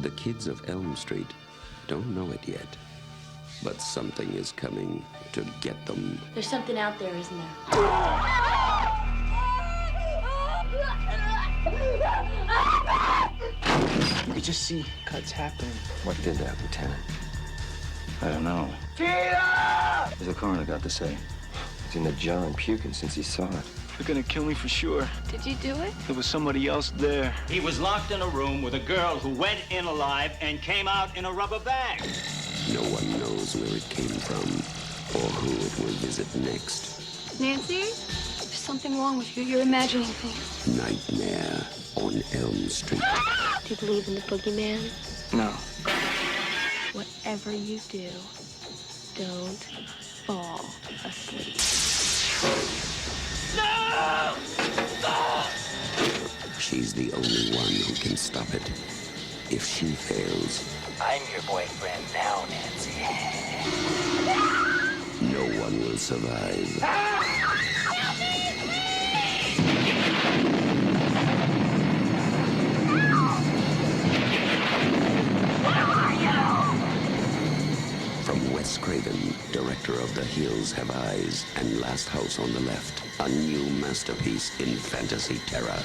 The kids of Elm Street don't know it yet, but something is coming to get them. There's something out there, isn't there? We just see cuts happening. What did that, Lieutenant? I don't know. What's the coroner got to say? He's in the jar and puking since he saw it. They're gonna kill me for sure. Did you do it? There was somebody else there. He was locked in a room with a girl who went in alive and came out in a rubber bag. No one knows where it came from or who it will visit next. Nancy? There's something wrong with you. You're imagining things. Nightmare on Elm Street. Do you believe in the boogeyman? No. Whatever you do, don't fall asleep. No! She's the only one who can stop it. If she fails, I'm your boyfriend now, Nancy. no one will survive. From Wes Craven, director of The Hills Have Eyes and Last House on the Left, a new masterpiece in fantasy terror,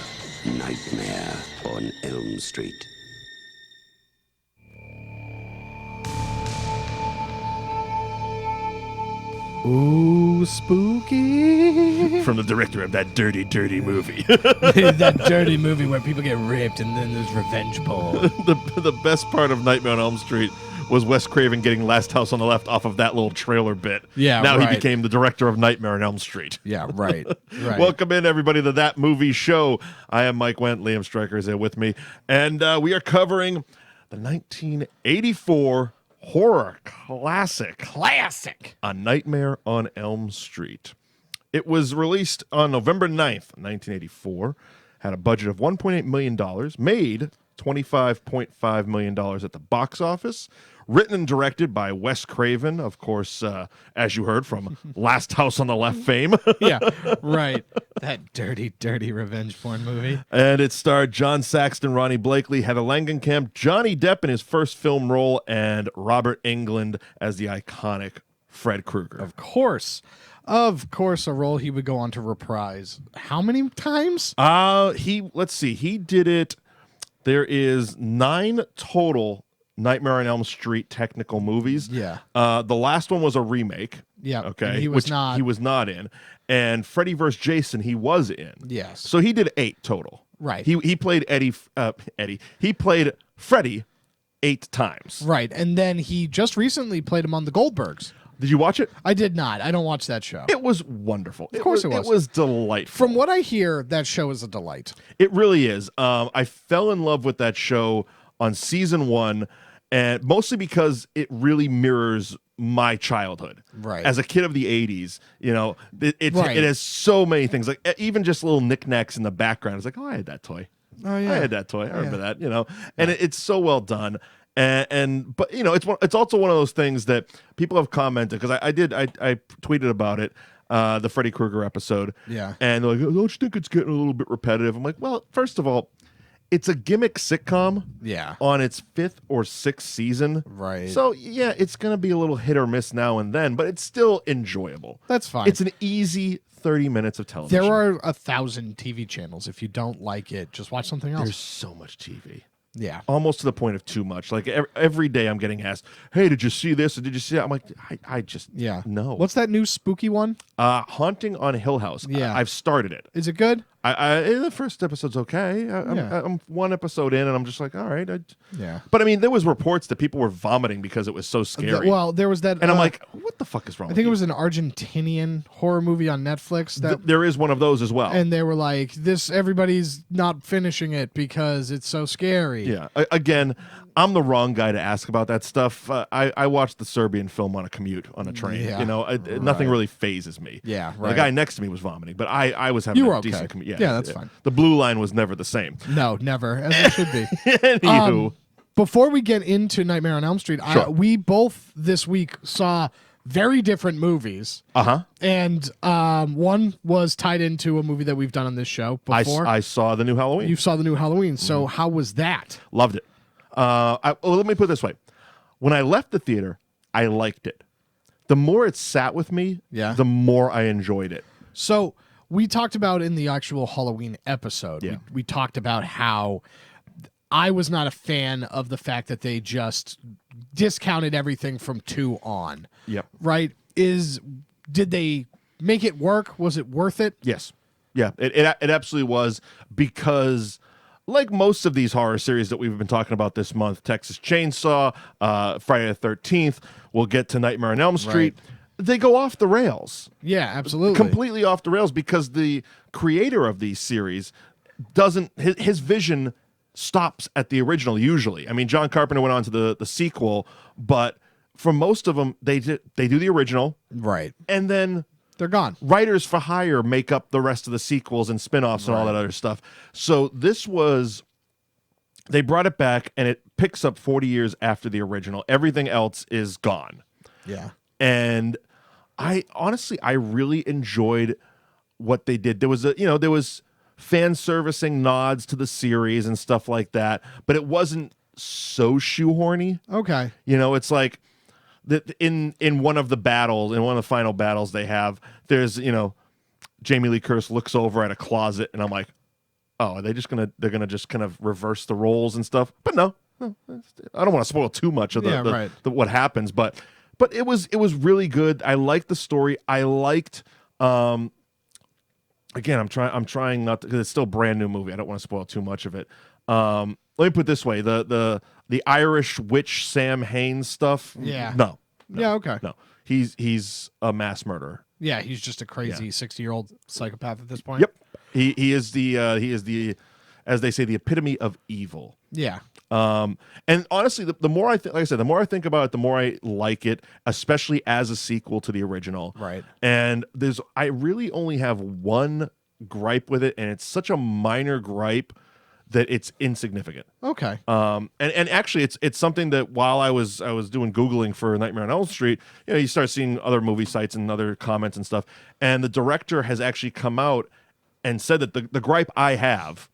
Nightmare on Elm Street. Ooh, spooky. From the director of that dirty, dirty movie. That dirty movie where people get raped and then there's revenge porn. The best part of Nightmare on Elm Street was Wes Craven getting Last House on the Left off of that little trailer bit. Yeah, now right. he became the director of Nightmare on Elm Street. Yeah, right. Right. Welcome in, everybody, to That Movie Show. I am Mike Wendt. Liam Stryker is there with me. And we are covering the 1984 horror classic. A Nightmare on Elm Street. It was released on November 9th, 1984. Had a budget of $1.8 million. Made $25.5 million at the box office. Written and directed by Wes Craven, of course, as you heard from Last House on the Left fame. Yeah, right. That dirty, dirty revenge porn movie. And it starred John Saxon, Ronnie Blakely, Heather Langenkamp, Johnny Depp in his first film role, and Robert Englund as the iconic Fred Krueger. Of course, a role he would go on to reprise. How many times? Let's see. He did it. There is 9 total Nightmare on Elm Street technical movies. Yeah. The last one was a remake. Yeah. Okay. He was not. He was not in. And Freddy vs. Jason, he was in. Yes. So he did 8 total. Right. He played Eddie. He played Freddy 8 times. Right. And then he just recently played him on the Goldbergs. Did you watch it? I did not. I don't watch that show. It was wonderful. Of course it was. It was delightful. From what I hear, that show is a delight. It really is. I fell in love with that show on season 1, and mostly because it really mirrors my childhood. Right. As a kid of the 80s, you know, it Right. has so many things. Like even just little knickknacks in the background. It's like, oh, I had that toy. Oh, yeah. I had that toy. I remember that, you know. And it's so well done. But you know, it's also one of those things that people have commented, because I tweeted about it, the Freddy Krueger episode. Yeah. And they're like, oh, don't you think it's getting a little bit repetitive? I'm like, well, first of all, it's a gimmick sitcom. Yeah. On its 5th or 6th season. Right. So yeah, it's gonna be a little hit or miss now and then, but it's still enjoyable. That's fine. It's an easy 30 minutes of television. There are 1,000 TV channels. If you don't like it, just watch something else. There's so much TV. Yeah. Almost to the point of too much. Like every day I'm getting asked, hey, did you see this? Or did you see that? I'm like, I just, no. What's that new spooky one? Haunting on Hill House. Yeah. I've started it. Is it good? The first episode's okay. I'm 1 episode in, and I'm just like, all right. Yeah. But I mean, there was reports that people were vomiting because it was so scary. Well, there was that. And I'm like, what the fuck is wrong I with think you? it was an Argentinian horror movie on Netflix. There is one of those as well. And they were like, everybody's not finishing it because it's so scary. Yeah. Again, I'm the wrong guy to ask about that stuff. I watched the Serbian film on a commute on a train. Yeah, you know, nothing really phases me. Yeah, The right. guy next to me was vomiting, but I was having You were a okay. decent commute. Yeah, that's fine. The blue line was never the same. No, never. As it should be. Anywho. Before we get into Nightmare on Elm Street, Sure. we both this week saw very different movies. Uh-huh. And one was tied into a movie that we've done on this show before. I saw the new Halloween. You saw the new Halloween. So how was that? Loved it. Let me put it this way. When I left the theater, I liked it. The more it sat with me, the more I enjoyed it. So we talked about in the actual Halloween episode, we talked about how I was not a fan of the fact that they just discounted everything from 2 on. Yep. Right? Did they make it work? Was it worth it? Yes. Yeah, it absolutely was, because like most of these horror series that we've been talking about this month, Texas Chainsaw, Friday the 13th, we'll get to Nightmare on Elm Street, they go off the rails. Yeah, absolutely. Completely off the rails, because the creator of these series his vision stops at the original usually. I mean, John Carpenter went on to the sequel, but for most of them, they do the original. Right. And then they're gone. Writers for hire make up the rest of the sequels and spin-offs and all that other stuff. So they brought it back, and it picks up 40 years after the original. Everything else is gone. Yeah. And I really enjoyed what they did. There was fan servicing nods to the series and stuff like that, but it wasn't so shoehorny. Okay. It's like in one of the battles, in one of the final battles they have, there's, Jamie Lee Curtis looks over at a closet, and I'm like, oh, they're gonna just kind of reverse the roles and stuff. But no, I don't want to spoil too much of what happens, but it was really good. I liked the story. I liked again, I'm trying not to, because it's still a brand new movie. I don't want to spoil too much of it. Let me put it this way: the Irish witch Sam Haines stuff. Yeah. No. Yeah. Okay. No. He's a mass murderer. Yeah, he's just a crazy 60-year-old psychopath at this point. Yep. He is the as they say, the epitome of evil. Yeah. And honestly, the more the more I think about it, the more I like it, especially as a sequel to the original. Right. And I really only have one gripe with it, and it's such a minor gripe that it's insignificant. Okay. And actually, it's something that while I was doing Googling for Nightmare on Elm Street, you start seeing other movie sites and other comments and stuff, and the director has actually come out and said that the gripe I have,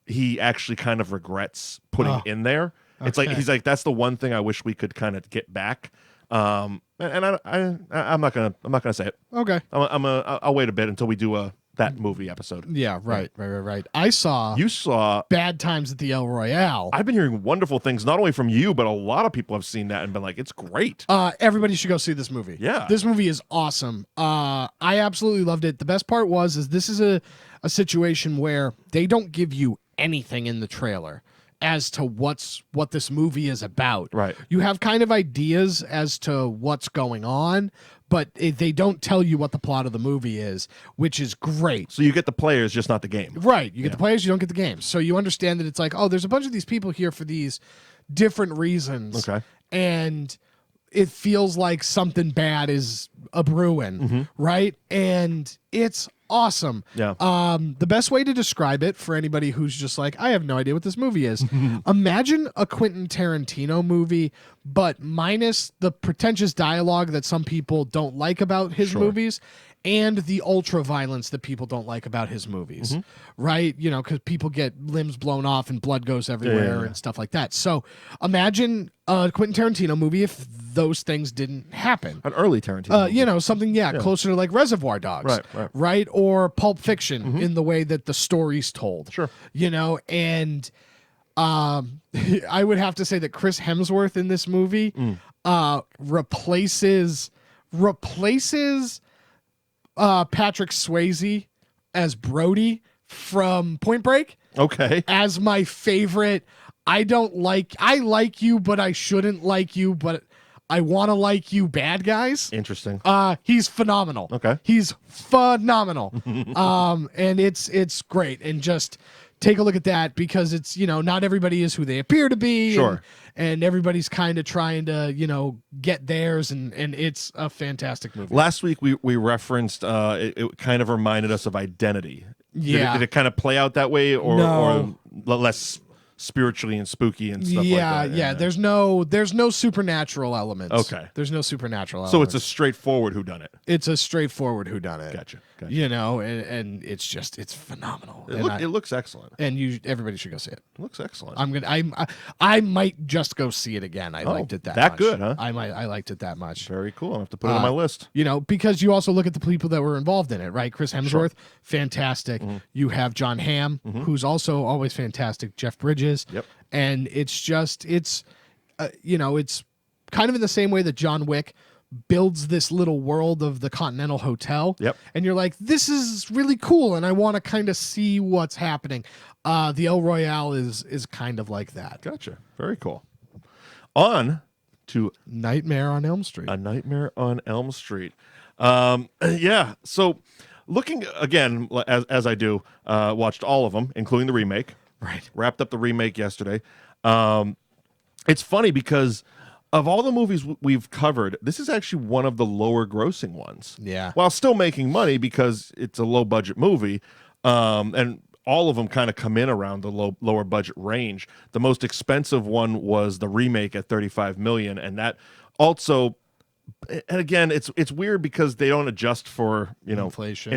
he actually kind of regrets putting in there. Okay. It's like he's like, that's the one thing I wish we could kind of get back. And I'm not gonna say it. Okay. I'll wait a bit until we do that movie episode. Yeah. Right. You saw Bad Times at the El Royale. I've been hearing wonderful things, not only from you, but a lot of people have seen that and been like, it's great. Everybody should go see this movie. Yeah. This movie is awesome. I absolutely loved it. The best part is this is a situation where they don't give you anything in the trailer as to what this movie is about. Right. You have kind of ideas as to what's going on, but they don't tell you what the plot of the movie is, which is great. So you get the players, just not the game. Right. You get the players, you don't get the game. So you understand that it's like, oh, there's a bunch of these people here for these different reasons. Okay. And it feels like something bad is a brewing, right? And it's awesome. Yeah. The best way to describe it for anybody who's just like, I have no idea what this movie is. Imagine a Quentin Tarantino movie, but minus the pretentious dialogue that some people don't like about his movies, and the ultra violence that people don't like about his movies, right? Because people get limbs blown off and blood goes everywhere and stuff like that. So imagine a Quentin Tarantino movie if those things didn't happen. An early Tarantino movie. Something, closer to like Reservoir Dogs. Right? Or Pulp Fiction in the way that the story's told. Sure. And I would have to say that Chris Hemsworth in this movie replaces Patrick Swayze as Brody from Point Break. Okay. As my favorite. I like you, but I shouldn't like you, but I want to like you bad guys. Interesting. He's phenomenal. Okay. He's phenomenal. And it's great. And just take a look at that, because it's, not everybody is who they appear to be. Sure. And everybody's kind of trying to, get theirs. And it's a fantastic movie. Last week we referenced, it kind of reminded us of Identity. Yeah. Did it kind of play out that way, or less spiritually and spooky and stuff like that. Yeah. There's no supernatural elements. Okay. There's no supernatural So elements. it's a straightforward whodunit. It's a straightforward whodunit. Gotcha. You know, and it's phenomenal. It looks excellent. And everybody should go see it. It looks excellent. I might just go see it again. I liked it that much. good, huh? I liked it that much. Very cool. I'll have to put it on my list. You know, because you also look at the people that were involved in it, right? Chris Hemsworth, fantastic. You have John Hamm, who's also always fantastic. Jeff Bridges. Yep. And it's it's kind of in the same way that John Wick builds this little world of the Continental Hotel. Yep. And you're like, this is really cool, and I want to kind of see what's happening. The El Royale is kind of like that. Gotcha. Very cool. On to Nightmare on Elm Street. A Nightmare on Elm Street. Yeah. So looking again, as I do, watched all of them, including the remake. Right. Wrapped up the remake yesterday. It's funny because of all the movies we've covered, this is actually one of the lower grossing ones. Yeah. While still making money because it's a low budget movie. And all of them kind of come in around the lower budget range. The most expensive one was the remake at $35 million. And that also, and again, it's weird because they don't adjust for, inflation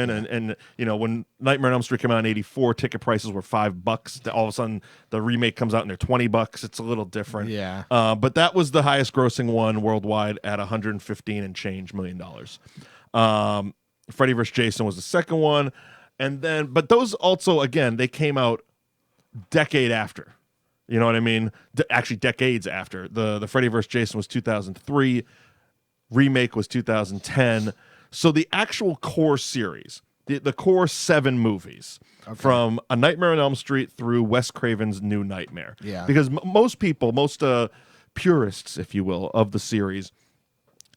and when Nightmare on Elm Street came out in 1984, ticket prices were $5. All of a sudden the remake comes out and they're $20. It's a little different. Yeah. But that was the highest grossing one worldwide at $115 and change million. Freddy vs. Jason was the second one. And then, but those also, again, they came out decade after. You know what I mean? Actually, decades after. The Freddy vs. Jason was 2003. Remake was 2010. So the actual core series, the core 7 movies, from A Nightmare on Elm Street through Wes Craven's New Nightmare. Yeah. Because most people, most purists, if you will, of the series,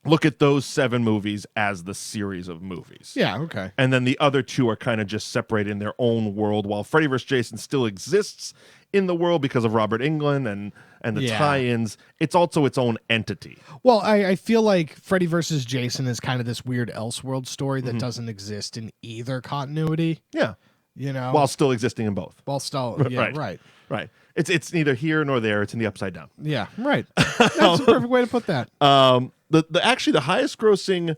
look at those 7 movies as the series of movies. Yeah, okay. And then the other 2 are kind of just separated in their own world, while Freddy vs. Jason still exists in the world because of Robert Englund and the tie-ins. It's also its own entity. Well, I feel like Freddy vs. Jason is kind of this weird Elseworld story that doesn't exist in either continuity. Yeah. While still existing in both. While still, yeah, right. It's neither here nor there. It's in the upside down. Yeah, right. That's a perfect way to put that. The highest grossing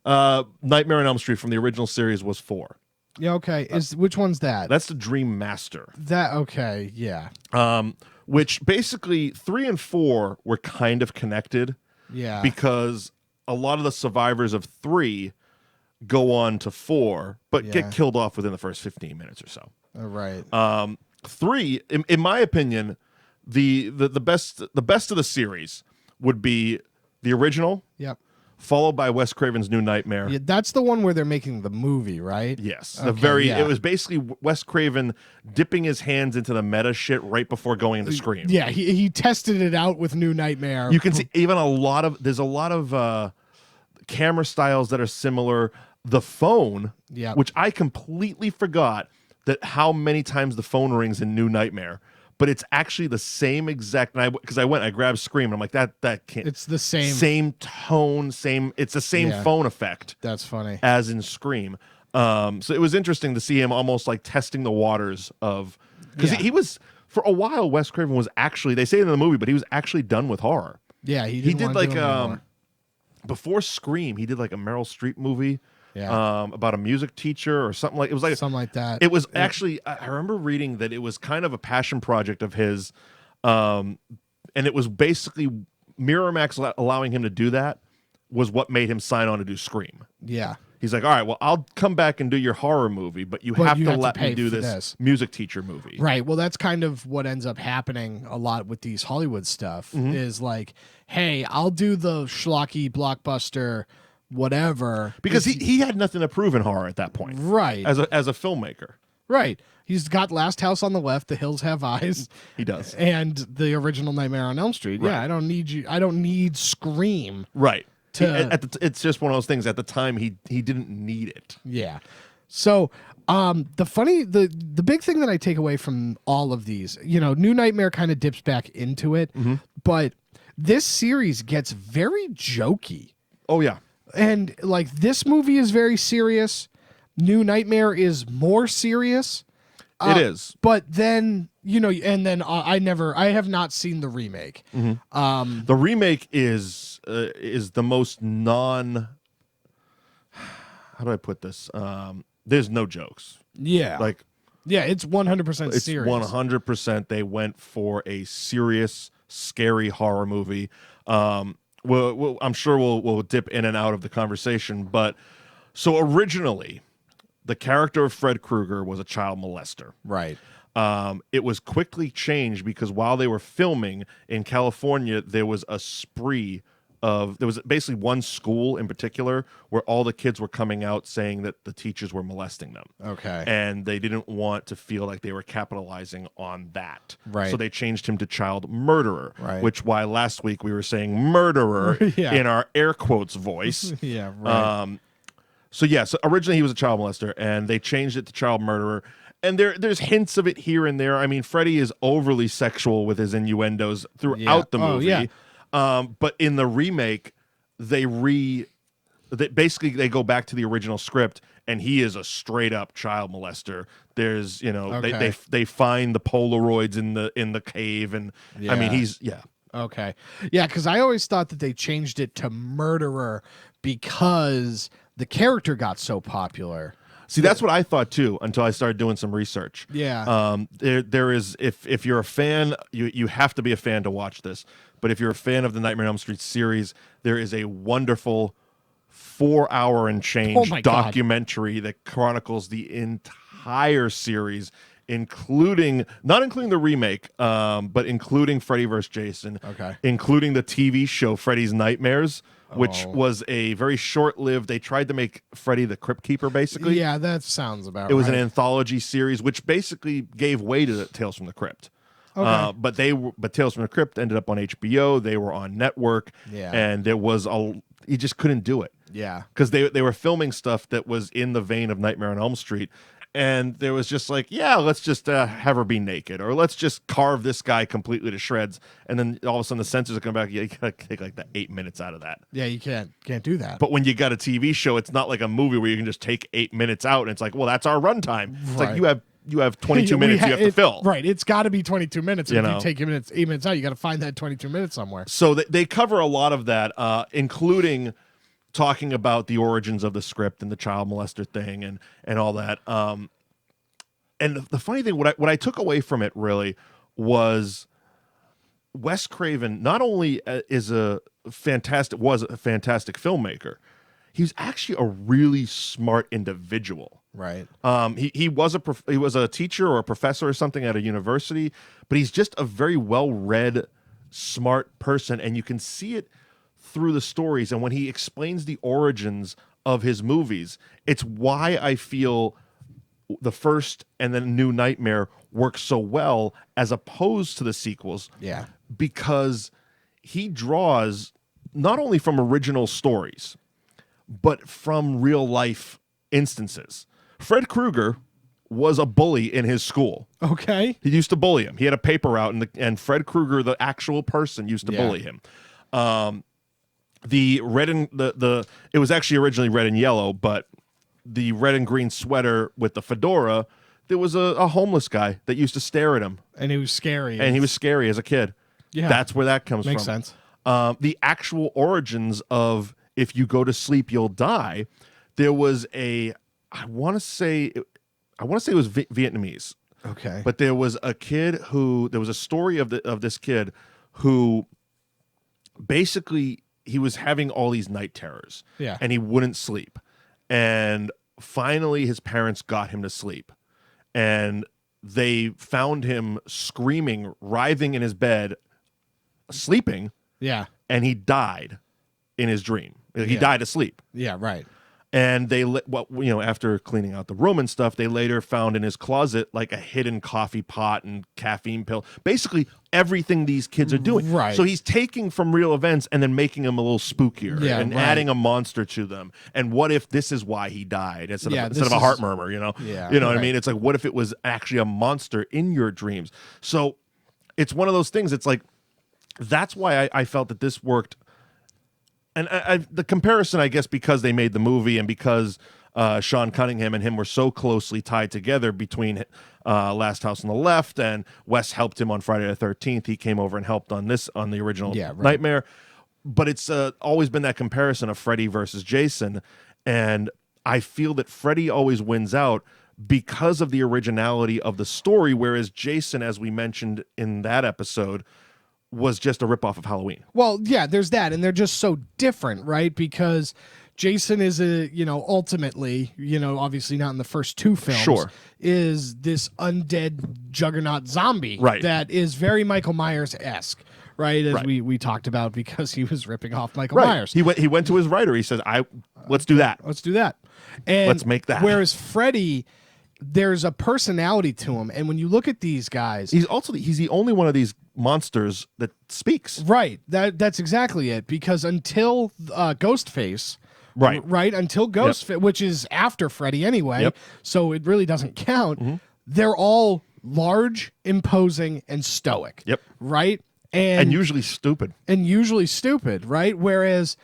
Nightmare on Elm Street from the original series was 4. Yeah, okay. Which one's that? That's the Dream Master. Yeah. Which basically 3 and 4 were kind of connected. Yeah. Because a lot of the survivors of 3 go on to 4, but get killed off within the first 15 minutes or so. Right. 3, in my opinion, the best of the series would be the original. Yep. Followed by Wes Craven's New Nightmare. Yeah, that's the one where they're making the movie, right? Yes. Okay, It was basically Wes Craven dipping his hands into the meta shit right before going into Scream. Yeah, he tested it out with New Nightmare. You can see there's a lot of camera styles that are similar. The phone, which I completely forgot that how many times the phone rings in New Nightmare. But it's actually the same exact. Because I grabbed Scream, and I'm like, that can't. It's the same tone, it's the same phone effect. That's funny. As in Scream. So it was interesting to see him almost like testing the waters of, because he was, for a while, Wes Craven was actually, they say it in the movie, but he was actually done with horror. Yeah, he did want like to do it anymore. Before Scream, he did like a Meryl Streep movie. Yeah. About a music teacher or something like something like that. It was actually, I remember reading that it was kind of a passion project of his, and it was basically Miramax allowing him to do that was what made him sign on to do Scream. Yeah. He's like, all right, well, I'll come back and do your horror movie, but you have to let me do this music teacher movie. Right. Well, that's kind of what ends up happening a lot with these Hollywood stuff is like, hey, I'll do the schlocky blockbuster whatever, because he had nothing to prove in horror at that point, right? As a filmmaker, right? He's got Last House on the Left, The Hills Have Eyes. He does, and the original Nightmare on Elm Street. Right. Yeah, I don't need Scream. Right. It's just one of those things. At the time, he didn't need it. Yeah. So the big thing that I take away from all of these, New Nightmare kind of dips back into it, but this series gets very jokey. Oh yeah. And like this movie is very serious. New Nightmare is more serious. It is. But then, and then I have not seen the remake. The remake is the most how do I put this? There's no jokes. Yeah. Like, yeah, it's 100% it's serious. 100%. They went for a serious, scary horror movie. I'm sure we'll dip in and out of the conversation, but so originally, the character of Fred Krueger was a child molester. Right. It was quickly changed because while they were filming in California, there was basically one school in particular where all the kids were coming out saying that the teachers were molesting them. Okay. And they didn't want to feel like they were capitalizing on that. Right. So they changed him to child murderer, right. which why last week we were saying murderer yeah. in our air quotes voice. yeah, right. So originally he was a child molester, and they changed it to child murderer. And there's hints of it here and there. I mean, Freddy is overly sexual with his innuendos throughout the movie. Yeah. But in the remake, they go back to the original script, and he is a straight up child molester. There's they find the Polaroids in the cave, and I mean Okay. Yeah, because I always thought that they changed it to murderer because the character got so popular. See, that's what I thought too until I started doing some research. Yeah. There is if you're a fan, you have to be a fan to watch this. But if you're a fan of the Nightmare on Elm Street series, there is a wonderful 4-hour and change documentary that chronicles the entire series, not including the remake, but including Freddy vs. Jason, including the TV show Freddy's Nightmares, which was a very short-lived. They tried to make Freddy the Crypt Keeper, basically. Yeah, that sounds about right. It was an anthology series, which basically gave way to Tales from the Crypt. Okay. But Tales from the Crypt ended up on HBO. They were on network, and there was you just couldn't do it. Yeah, because they were filming stuff that was in the vein of Nightmare on Elm Street, and there was just like, let's just have her be naked, or let's just carve this guy completely to shreds, and then all of a sudden the censors are coming back. You gotta take like the 8 minutes out of that. Yeah, you can't do that. But when you got a TV show, it's not like a movie where you can just take 8 minutes out, and it's like, well, that's our runtime. It's like you have 22 minutes you have to fill. Right. It's got to be 22 minutes. And if you take 8 minutes out, you got to find that 22 minutes somewhere. So they cover a lot of that, including talking about the origins of the script and the child molester thing and all that. And the funny thing, what I took away from it really was Wes Craven not only was a fantastic filmmaker, he's actually a really smart individual. Right. He was a teacher or a professor or something at a university, but he's just a very well-read, smart person, and you can see it through the stories. And when he explains the origins of his movies, it's why I feel the first and then New Nightmare works so well as opposed to the sequels. Yeah. Because he draws not only from original stories, but from real life instances. Fred Krueger was a bully in his school. Okay. He used to bully him. He had a paper out, and Fred Krueger, the actual person, used to bully him. The red and it was actually originally red and yellow, but the red and green sweater with the fedora, there was a homeless guy that used to stare at him. And he was scary. And he was scary as a kid. Yeah. That's where that comes Makes from. sense. The actual origins of if you go to sleep, you'll die. There was I want to say it was Vietnamese. Okay. But there was a story of this kid who basically he was having all these night terrors. Yeah. And he wouldn't sleep. And finally his parents got him to sleep. And they found him screaming, writhing in his bed, sleeping. Yeah. And he died in his dream. He died asleep. Yeah, right. And they, after cleaning out the room and stuff, they later found in his closet like a hidden coffee pot and caffeine pill. Basically, everything these kids are doing. Right. So he's taking from real events and then making them a little spookier and adding a monster to them. And what if this is why he died instead of a heart murmur? Yeah. You know what I mean? It's like, what if it was actually a monster in your dreams? So it's one of those things. It's like that's why I felt that this worked. And the comparison, I guess, because they made the movie and because Sean Cunningham and him were so closely tied together between Last House on the Left, and Wes helped him on Friday the 13th. He came over and helped on the original Nightmare. But it's always been that comparison of Freddy versus Jason, and I feel that Freddy always wins out because of the originality of the story, whereas Jason, as we mentioned in that episode, was just a ripoff of Halloween. Well, yeah, there's that, and they're just so different, right? Because Jason is ultimately, obviously not in the first two films, is this undead juggernaut zombie that is very Michael Myers-esque. Right, as we talked about, because he was ripping off Michael Myers. He went to his writer. He said, let's do that. Let's do that. And let's make that. Whereas Freddy, there's a personality to him, and when you look at these guys, he's the only one of these monsters that speaks. Right. That's exactly it. Because until Ghostface, until Ghostface, which is after Freddy anyway, so it really doesn't count. They're all large, imposing, and stoic. Right. And usually stupid. Right? Whereas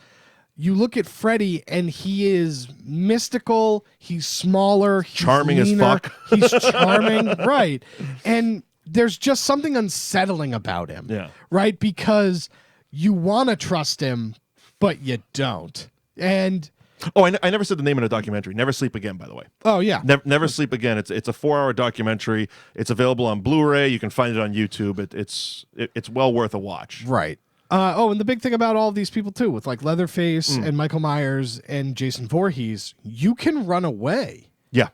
you look at Freddy and he is mystical, he's smaller, he's charming leaner, as fuck. He's charming, right. And there's just something unsettling about him. Yeah. Right? Because you want to trust him, but you don't. And I never said the name of the documentary. Never Sleep Again, by the way. Oh, yeah. Never Sleep Again. It's a 4-hour documentary. It's available on Blu-ray. You can find it on YouTube. It's well worth a watch. Right. And the big thing about all of these people, too, with like Leatherface and Michael Myers and Jason Voorhees, you can run away. Yeah.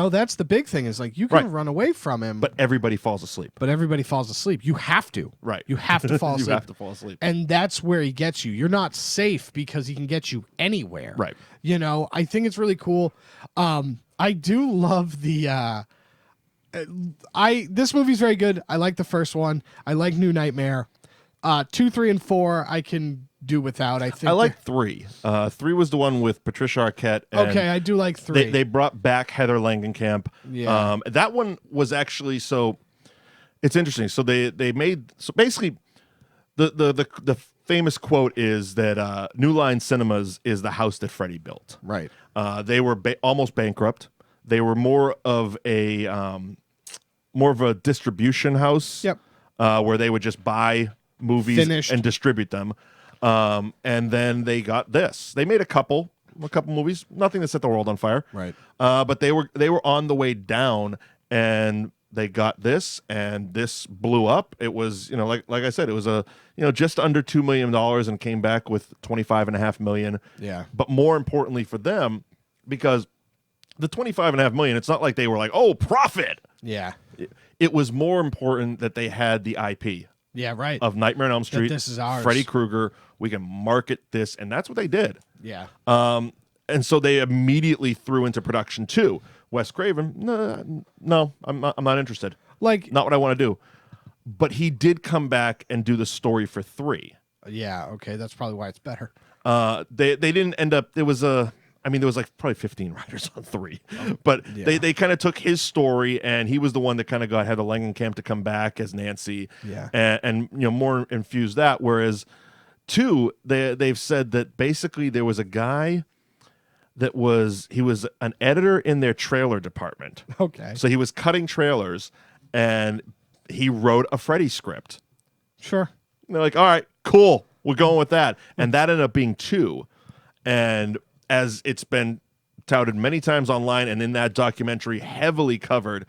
That's the big thing, is like you can run away from him. But everybody falls asleep. You have to. Right. You have to fall asleep. You have to fall asleep. And that's where he gets you. You're not safe because he can get you anywhere. Right. I think it's really cool. I do love the this movie's very good. I like the first one. I like New Nightmare. 2, 3, and 4 I can do without. I think I like 3. 3 was the one with Patricia Arquette. And okay, I do like 3. They brought back Heather Langenkamp. Yeah. That one was actually it's interesting. So they made basically the famous quote is that New Line Cinemas is the house that Freddy built. Right. They were almost bankrupt. They were more of a distribution house. Yep. Where they would just buy movies Finished. and distribute them. And then they got this. They made a couple movies, nothing that set the world on fire. Right. But they were on the way down, and they got this, and this blew up. It was, like I said, it was just under $2 million and came back with $25.5 million. Yeah. But more importantly for them, because the $25.5 million, it's not like they were like, oh, profit. Yeah. It was more important that they had the IP. Yeah, right. Of Nightmare on Elm Street. This is ours. Freddy Krueger. We can market this, and that's what they did. Yeah. And so they immediately threw into production 2. Wes Craven, no, I'm not interested. Like, not what I want to do. But he did come back and do the story for 3. Yeah, okay, that's probably why it's better. They didn't end up. There was like probably 15 writers on 3, but they kind of took his story, and he was the one that kind of had the Langenkamp to come back as Nancy, and more infused that. Whereas 2, they've said that basically there was a guy that was an editor in their trailer department. Okay, so he was cutting trailers, and he wrote a Freddy script. Sure, and they're like, all right, cool, we're going with that, and that ended up being 2, and as it's been touted many times online and in that documentary heavily covered,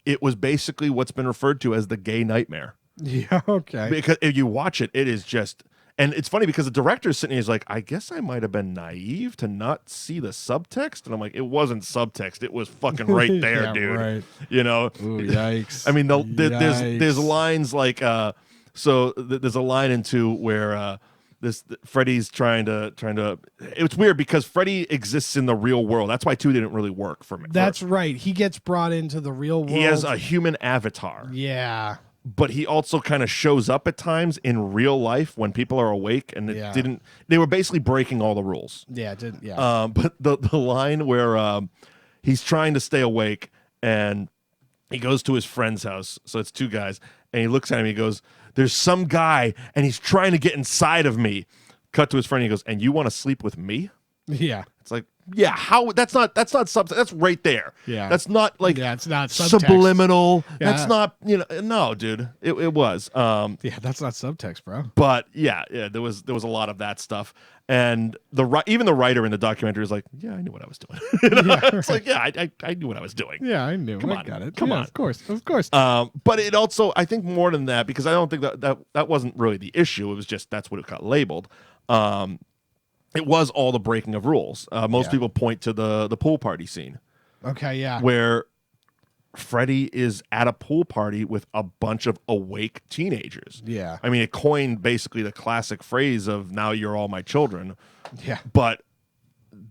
it was basically what's been referred to as the gay nightmare. Yeah, okay. Because if you watch it, it is just... And it's funny because the director's sitting here, he's like, I guess I might have been naive to not see the subtext. And I'm like, it wasn't subtext. It was fucking right there, yeah, dude. Right. Ooh, yikes. I mean, there's lines like... there's a line in 2 where... Freddy's trying to. It's weird because Freddy exists in the real world. That's why 2 didn't really work for me. That's right. He gets brought into the real world. He has a human avatar. Yeah. But he also kind of shows up at times in real life when people are awake, and it didn't. They were basically breaking all the rules. Yeah, it didn't. Yeah. But the line where he's trying to stay awake and he goes to his friend's house. So it's 2 guys, and he looks at him. He goes, there's some guy, and he's trying to get inside of me. Cut to his friend. He goes, and you want to sleep with me? Yeah. It's like, Yeah, how that's not something that's right there. Yeah. That's not like it's not subtext. subliminal. Yeah. That's not, no, dude. It was. Yeah, that's not subtext, bro. But yeah, there was a lot of that stuff. And even the writer in the documentary is like, yeah, I knew what I was doing. It's like, yeah, I knew what I was doing. Yeah, I knew. Come I on. got it. Come Yeah, on. Of course. But it also, I think more than that, because I don't think that wasn't really the issue. It was just that's what it got labeled. It was all the breaking of rules. Most people point to the pool party scene. Okay, yeah. Where Freddy is at a pool party with a bunch of awake teenagers. Yeah. I mean, it coined basically the classic phrase of "now you're all my children." Yeah. But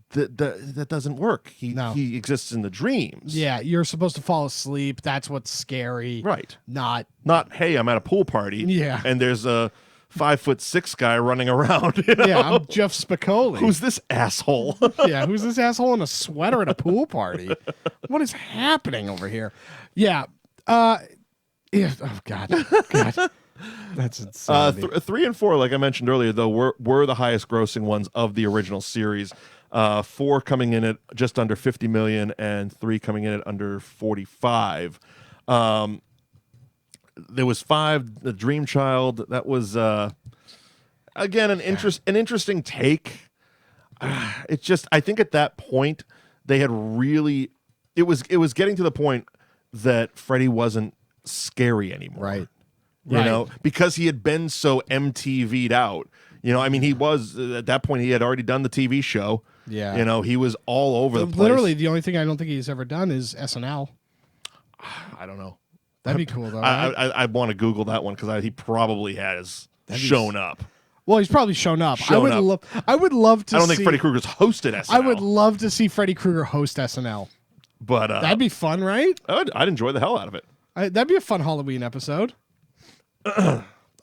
that doesn't work. He exists in the dreams. Yeah, you're supposed to fall asleep. That's what's scary. Right. Not Hey, I'm at a pool party. Yeah. And there's a 5'6" guy running around. Yeah, I'm Jeff Spicoli. Who's this asshole? Yeah, who's this asshole in a sweater at a pool party? What is happening over here? Yeah. Yeah. Oh God. That's insane. 3 and 4, like I mentioned earlier, though, were the highest grossing ones of the original series. 4 coming in at just under 50 million, and 3 coming in at under 45. There was 5, The Dream Child. That was again an interesting take. It's just, I think at that point they had really, it was getting to the point that Freddy wasn't scary anymore. Right. You know, because he had been so MTV'd out. You know, I mean, he was, at that point, he had already done the TV show. Yeah. You know, he was all over the place. Literally, the only thing I don't think he's ever done is SNL. I don't know. That'd be cool, though. Right? I want to Google that one because he probably has shown up. Well, he's probably shown up. I would love to see. I don't think Freddy Krueger's hosted SNL. I would love to see Freddy Krueger host SNL. But that'd be fun, right? I'd enjoy the hell out of it. That'd be a fun Halloween episode.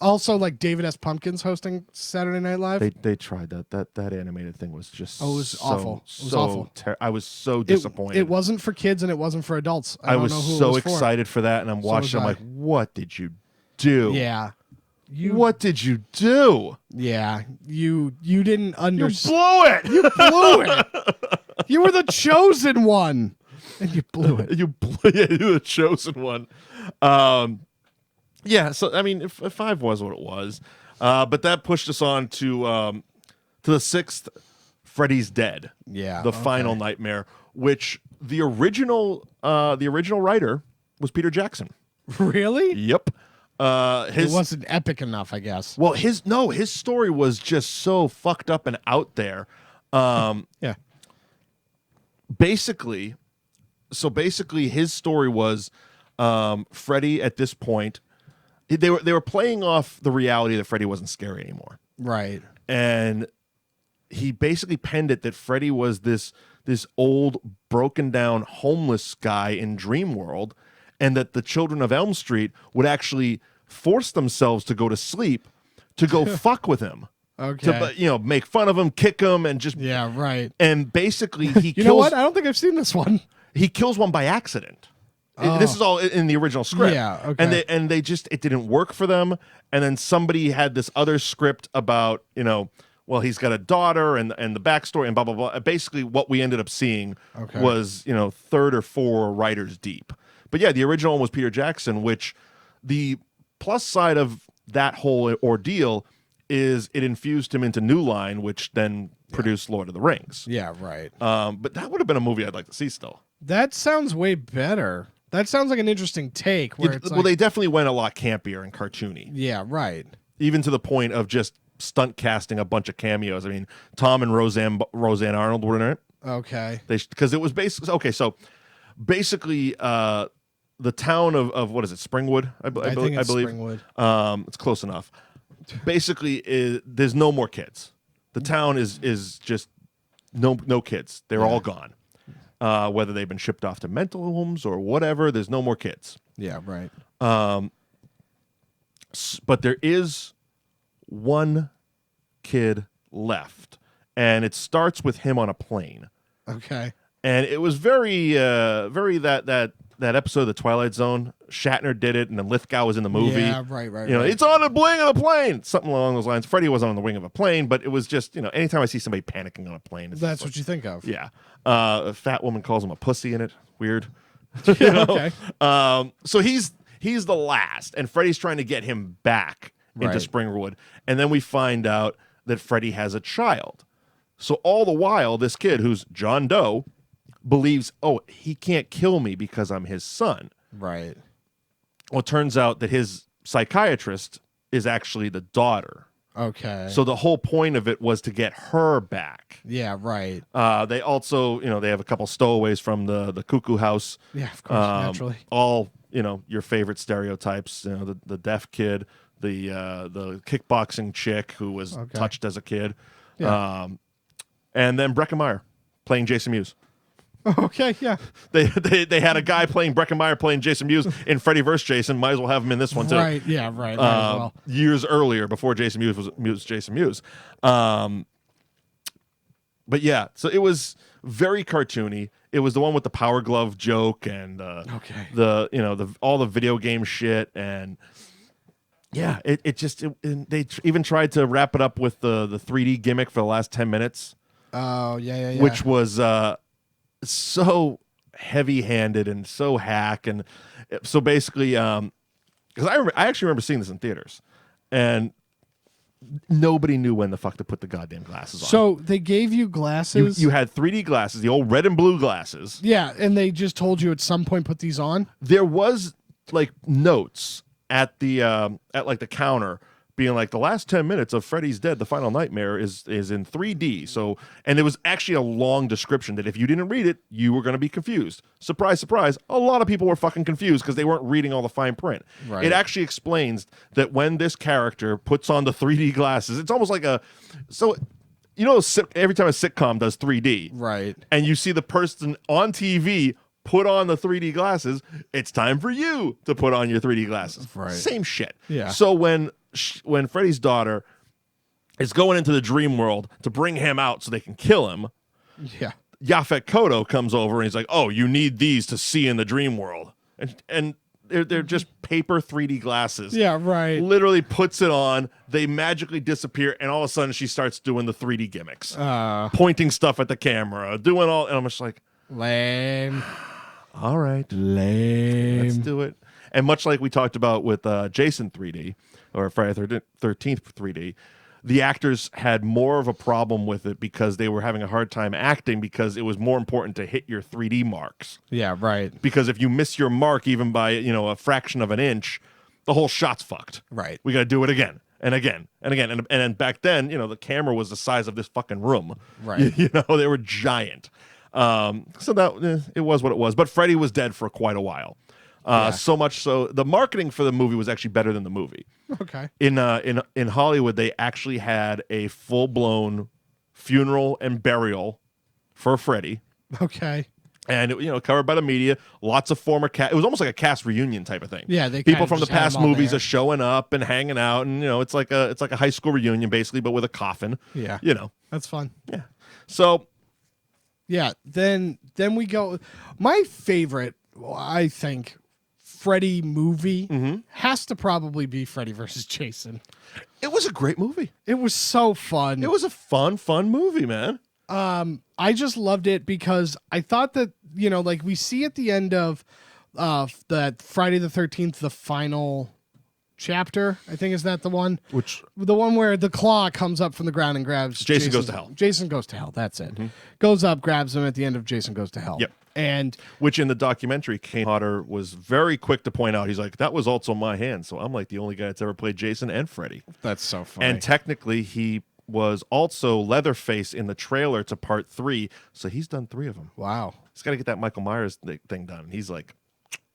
Also, like David S. Pumpkins hosting Saturday Night Live. They tried that animated thing was just it was awful. It was awful. I was so disappointed. It wasn't for kids and it wasn't for adults. I was don't know who so it was for. excited for that, and I'm watching. I'm like, what did you do? Yeah. What did you do? Yeah. You didn't understand. You blew it. You blew it. You were the chosen one. And you blew it. You were the chosen one. Yeah, so I mean, if 5 was what it was, but that pushed us on to the 6th, Freddy's Dead. Yeah, the final nightmare, which the original writer was Peter Jackson. Really? Yep. It wasn't epic enough, I guess. Well, his story was just so fucked up and out there. Yeah. Basically, his story was Freddy at this point. They were playing off the reality that Freddy wasn't scary anymore. Right. And he basically penned it that Freddy was this old, broken down, homeless guy in Dream World, and that the children of Elm Street would actually force themselves to go to sleep to go fuck with him. Okay. To make fun of him, kick him, and just right. And basically, he you know what? I don't think I've seen this one. He kills one by accident. This is all in the original script. Yeah, okay. And they just, it didn't work for them. And then somebody had this other script about, well, he's got a daughter and the backstory and blah, blah, blah. Basically, what we ended up seeing was, 3rd or 4 writers deep. But yeah, the original one was Peter Jackson, which the plus side of that whole ordeal is it infused him into New Line, which then produced Lord of the Rings. Yeah, right. But that would have been a movie I'd like to see still. That sounds way better. That sounds like an interesting take. Where it's they definitely went a lot campier and cartoony. Yeah, right. Even to the point of just stunt casting a bunch of cameos. I mean, Tom and Roseanne Arnold were in it. Okay. Because it was basically so basically the town of what is it, Springwood? I believe. Springwood. It's close enough. Basically, there's no more kids. The town is just no kids. They're all gone. Whether they've been shipped off to mental homes or whatever, there's no more kids. Yeah, right. But there is one kid left, and it starts with him on a plane. Okay. And it was very that that episode of The Twilight Zone. Shatner did it, and then Lithgow was in the movie. Yeah, right. You know, it's on the wing of the plane. Something along those lines. Freddy wasn't on the wing of a plane, but it was just, you know, anytime I see somebody panicking on a plane, it's That's just what you think of. yeah. A fat woman calls him a pussy in it. Weird. Yeah, okay. So he's the last, and Freddy's trying to get him back into Right. Springwood, and then we find out that Freddy has a child. So all the while, this kid who's John Doe believes, oh, he can't kill me because I'm his son. Right. Well, it turns out that his psychiatrist is actually the daughter. Okay. So the whole point of it was to get her back. Yeah, right. They also, you know, they have a couple stowaways from the cuckoo house. Yeah, of course, naturally. All, you know, your favorite stereotypes. You know, the deaf kid, the kickboxing chick who was touched as a kid, Yeah. and then Breckin Meyer playing Jason Mewes. Okay, yeah. They had a guy playing Breckin Meyer playing Jason Mewes in Freddy vs. Jason. Might as well have him in this one too. Right, yeah, right. Might as well. Years earlier, before Jason Mewes was Jason Mewes. But yeah, so it was very cartoony. It was the one with the Power Glove joke and the you know all the video game shit, and yeah, they even tried to wrap it up with the 3D gimmick for the last 10 minutes. Oh yeah. Which was so heavy-handed and so hack, and so basically, because I actually remember seeing this in theaters, and nobody knew when the fuck to put the goddamn glasses on. So they gave you glasses. You had 3D glasses, the old red and blue glasses. Yeah, and they just told you at some point put these on. There was like notes at the at like the counter being like, the last 10 minutes of Freddy's Dead, the Final Nightmare is in 3D. So, and it was actually a long description that if you didn't read it, you were going to be confused. Surprise, surprise. A lot of people were fucking confused because they weren't reading all the fine print. Right. It actually explains that when this character puts on the 3D glasses, it's almost like you know, every time a sitcom does 3D, Right. and you see the person on TV put on the 3D glasses, it's time for you to put on your 3D glasses. Right. Same shit. Yeah. So when Freddy's daughter is going into the dream world to bring him out so they can kill him, Yeah. Yaphet Kotto comes over and he's like, oh, you need these to see in the dream world. And they're just paper 3D glasses. Yeah, right. Literally puts it on, they magically disappear, and all of a sudden she starts doing the 3D gimmicks. Pointing stuff at the camera, doing all, and I'm just like, Lame. all right. Lame. Let's do it. And much like we talked about with Jason 3D, or Friday the 13th 3D, the actors had more of a problem with it because they were having a hard time acting because it was more important to hit your 3D marks. Yeah, right. Because if you miss your mark even by, you know, a fraction of an inch, the whole shot's fucked. Right. We got to do it again and again and again. And then back then, you know, the camera was the size of this fucking room. Right. You know, they were giant. So that it was what it was. But Freddy was dead for quite a while. So much so, the marketing for the movie was actually better than the movie. Okay. In Hollywood, they actually had a full-blown funeral and burial for Freddy. Okay. And it, you know, covered by the media, lots of former cast. It was almost like a cast reunion type of thing. Yeah, they people kinda from the just had past them all movies there. are showing up and hanging out, and you know, it's like a high school reunion basically, but with a coffin. Yeah. You know. That's fun. Yeah. So Yeah, then we go. My favorite, I think, Freddy movie has to probably be Freddy versus Jason. it was a great movie. It was so fun. It was a fun movie, man. I just loved it because I thought that, you know, like we see at the end of that Friday the 13th, the final chapter, I think, is that the one? The one where the claw comes up from the ground and grabs Jason Goes to Hell. Jason Goes to Hell, that's it. Goes up, grabs him at the end of Jason Goes to Hell. Yep. And Which in the documentary, Kane Hodder was very quick to point out. He's like, that was also my hand. So I'm like the only guy that's ever played Jason and Freddy. that's so funny. And technically, he was also Leatherface in the trailer to part 3. So he's done 3 of them. wow. He's got to get that Michael Myers thing done. He's like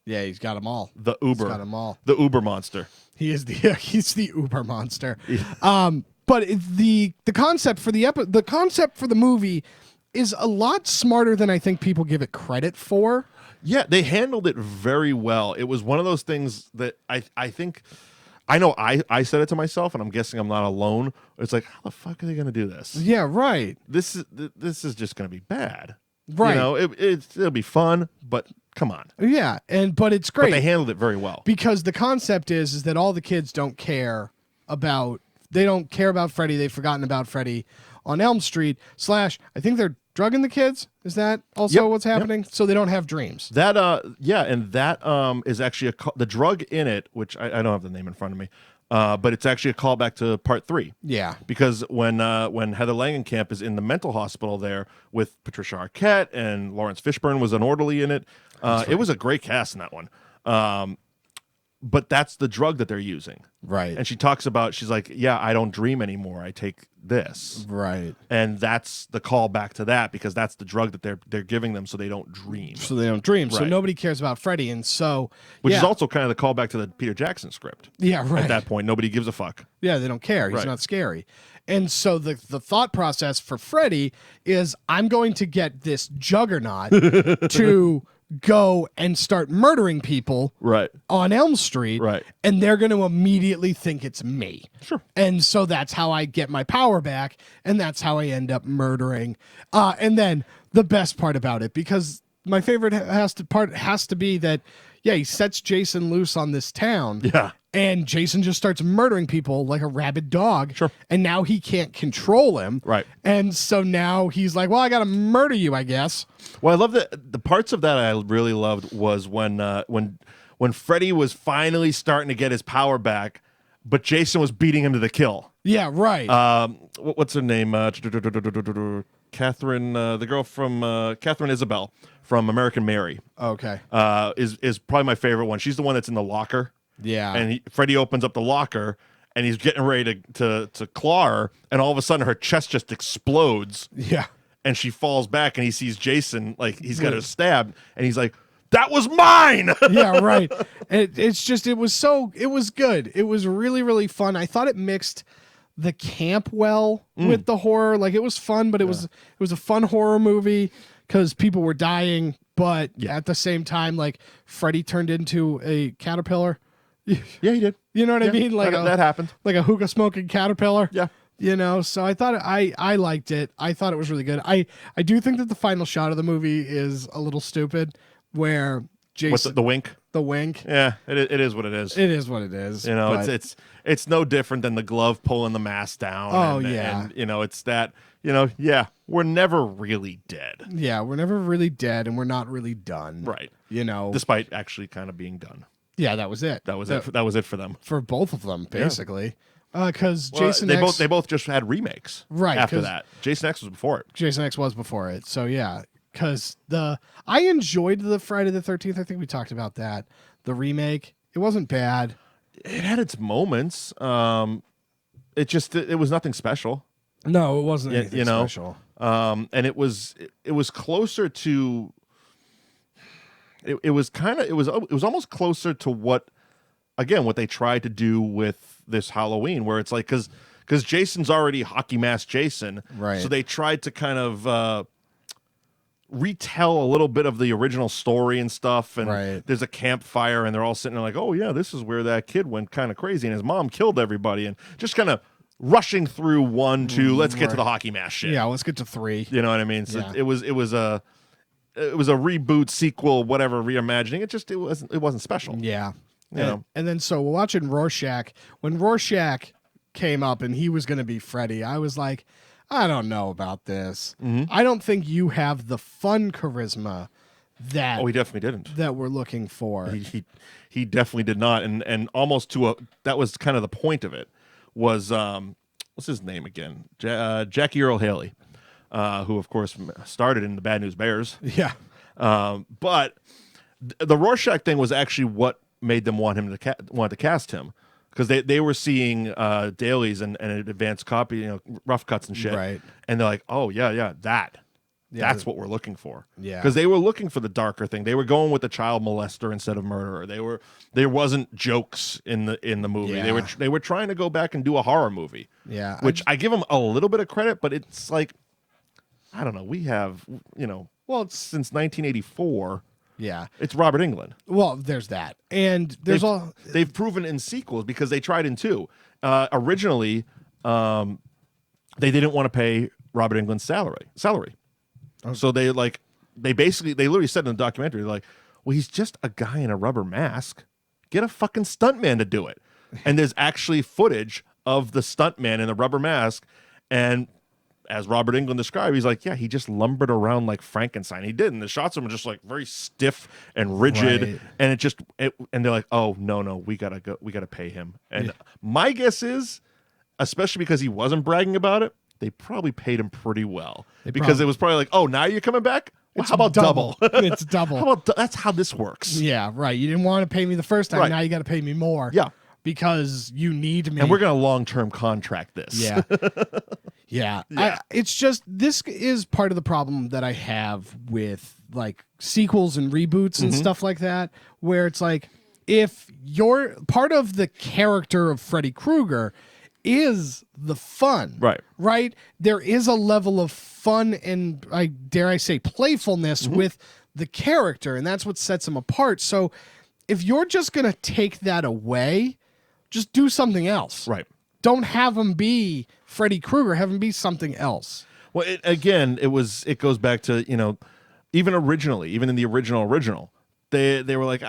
Yeah, he's got them all. the Uber. He's got them all. The Uber monster. He is he's the Uber monster. But the concept for the concept for the movie is a lot smarter than I think people give it credit for. Yeah, they handled it very well. It was one of those things that I think, I know I said it to myself, and I'm guessing I'm not alone. It's like, how the fuck are they going to do this? Yeah, right. This is just going to be bad. Right. You know, it'll be fun, but Come on. Yeah, but it's great. But they handled it very well. Because the concept is that all the kids don't care about Freddy. They've forgotten about Freddy on Elm Street / I think they're drugging the kids. Is that also what's happening? So they don't have dreams. That and that is actually the drug in it, which I don't have the name in front of me. But it's actually a callback to part 3. Yeah. Because when Heather Langenkamp is in the mental hospital there with Patricia Arquette and Lawrence Fishburne was an orderly in it, it was a great cast in that one. But that's the drug that they're using. Right. And she talks about, she's like, yeah, I don't dream anymore. I take this. Right. And that's the callback to that because that's the drug that they're giving them so they don't dream. So they don't dream. So Right. nobody cares about Freddy. And so, Which is also kind of the callback to the Peter Jackson script. Yeah, right. At that point, nobody gives a fuck. Yeah, they don't care. He's Right. not scary. And so the thought process for Freddy is I'm going to get this juggernaut to go and start murdering people Right. on Elm Street. Right. And they're going to immediately think it's me. Sure. And so that's how I get my power back. And that's how I end up murdering. And then the best part about it, because my favorite has to be that, yeah, he sets Jason loose on this town. Yeah. And Jason just starts murdering people like a rabid dog. Sure. And now he can't control him. Right. And so now he's like, well, I got to murder you, I guess. Well, I love that the parts of that I really loved was when Freddy was finally starting to get his power back, but Jason was beating him to the kill. Yeah, right. What's her name? Catherine, the girl from Catherine Isabel from American Mary. Okay. Is probably my favorite one. She's the one that's in the locker. Yeah. And Freddy opens up the locker and he's getting ready to claw her, and all of a sudden her chest just explodes. Yeah. And she falls back and he sees Jason, like he's got her stabbed, and he's like, that was mine. Yeah, right. It was good. It was really, really fun. I thought it mixed the camp well with the horror. Like, it was fun, but it was a fun horror movie because people were dying, but at the same time, like, Freddy turned into a caterpillar. Yeah, he did. You know what I mean? Like that happened. Like a hookah smoking caterpillar. Yeah. You know, so I thought I liked it. I thought it was really good. I do think that the final shot of the movie is a little stupid, where Jason, What's the wink? The wink. Yeah, it is what it is. It is what it is. You know, but it's no different than the glove pulling the mask down. Oh, and, yeah. and you know, it's that. You know, yeah, we're never really dead. Yeah, we're never really dead, and we're not really done. Right. You know, Despite actually kind of being done. yeah, that was it. That was it. That was it for them. For both of them, basically. Because Well, Jason X, they both just had remakes. Right, After 'cause- that, Jason X was before it. Jason X was before it. So yeah, because I enjoyed the Friday the 13th. I think we talked about that. The remake, it wasn't bad. It had its moments. It was nothing special. No, it wasn't anything you know, special. And it was closer to. It was almost closer to what they tried to do with this Halloween, where it's like because Jason's already hockey mask Jason, Right. So they tried to kind of retell a little bit of the original story and stuff. And Right. there's a campfire, and they're all sitting there like, oh yeah, this is where that kid went kind of crazy, and his mom killed everybody, and just kind of rushing through 1, 2. Let's get to the hockey mask shit. Yeah, let's get to 3. You know what I mean? So Yeah. it was a reboot, sequel, whatever, reimagining. It wasn't special. Yeah. Yeah. And then so we're watching Rorschach. When Rorschach came up and he was going to be Freddy, I was like, I don't know about this. Mm-hmm. I don't think you have the fun charisma that Oh, he definitely didn't. that we're looking for. He definitely did not, and almost that was kind of the point of it. Was what's his name again? Jackie Earle Haley, who of course started in the Bad News Bears. Yeah. But the Rorschach thing was actually what made them want to cast him, because they were seeing dailies and advanced copy, you know, rough cuts and shit, Right. And they're like, oh yeah, that's what we're looking for. Yeah. Because they were looking for the darker thing. They were going with the child molester instead of murderer. There wasn't jokes in the movie. Yeah. They were trying to go back and do a horror movie. Yeah. Which I give them a little bit of credit, but it's like, I don't know. We have, you know, since 1984, Yeah. it's Robert Englund. Well, there's that. And They've proven in sequels, because they tried in 2. Originally, they didn't want to pay Robert Englund's salary. So they literally said in the documentary, like, Well, he's just a guy in a rubber mask. Get a fucking stuntman to do it. And there's actually footage of the stuntman in the rubber mask. And as Robert Englund described, he's like, yeah, he just lumbered around like Frankenstein. He did. And the shots of him were just like very stiff and rigid. Right. And and they're like, oh, no, we gotta go. We gotta pay him. And my guess is, especially because he wasn't bragging about it, they probably paid him pretty well. Because it was probably like, oh, now you're coming back? Well, how about double? It's double. How about that's how this works. Yeah, right. You didn't want to pay me the first time. Right. Now you got to pay me more. Yeah. Because you need me. And we're going to long-term contract this. Yeah. Yeah. It's just, this is part of the problem that I have with like sequels and reboots and stuff like that, where it's like, if you're part of the character of Freddy Krueger is the fun. Right? There is a level of fun and, dare I say, playfulness with the character, and that's what sets him apart. So if you're just going to take that away, just do something else. Right. Don't have him be Freddy Krueger. Have him be something else. Well, it goes back to, even in the original, they were like,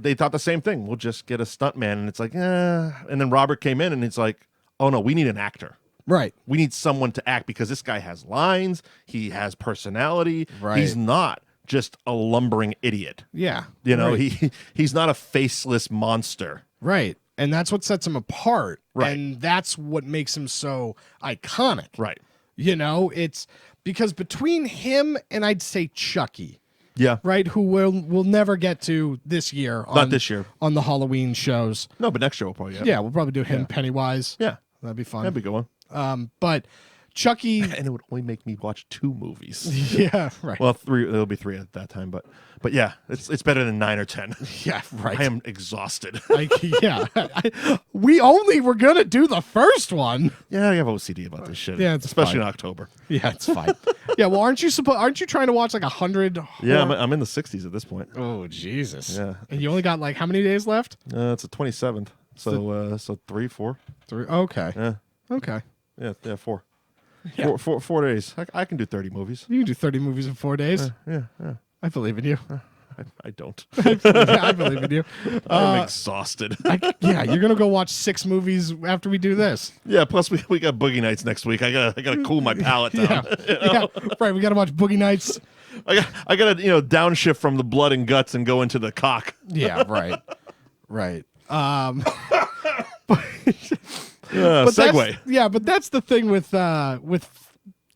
they thought the same thing. We'll just get a stuntman. And it's like, and then Robert came in and it's like, oh no, we need an actor. Right. We need someone to act because this guy has lines. He has personality. Right. He's not just a lumbering idiot. Yeah. Right. He's not a faceless monster. Right. And that's what sets him apart. Right. And that's what makes him so iconic. Right. It's because between him and I'd say Chucky. Yeah. Right. Who we'll never get to this year. Not this year. On the Halloween shows. No, but next year we'll probably get. Yeah, we'll probably do him, Pennywise. Yeah. That'd be fun. That'd be a good one. But Chucky. And it would only make me watch 2 movies. Yeah, right. Well, 3. It'll be 3 at that time, but yeah, it's better than 9 or 10. Yeah, right. I am exhausted. We only were gonna do the first one. Yeah, I have OCD about this shit. Yeah, it's especially fine. in October. Yeah, it's fine. Yeah, well, aren't you trying to watch like 100? Yeah, I'm in the 60s at this point. Oh Jesus. Yeah, and you only got like how many days left? It's the 27th. So 3, 4. 3. Okay. Yeah. Okay. Yeah, 4. Yeah. 4 days. I can do 30 movies. You can do 30 movies in 4 days. Yeah. I believe in you. I don't. I believe in you. I'm exhausted. You're gonna go watch 6 movies after we do this. Yeah. Plus, we got Boogie Nights next week. I gotta cool my palate down. Yeah, right. We gotta watch Boogie Nights. I gotta downshift from the blood and guts and go into the cock. Yeah. Right. Right. Segue. But that's the thing with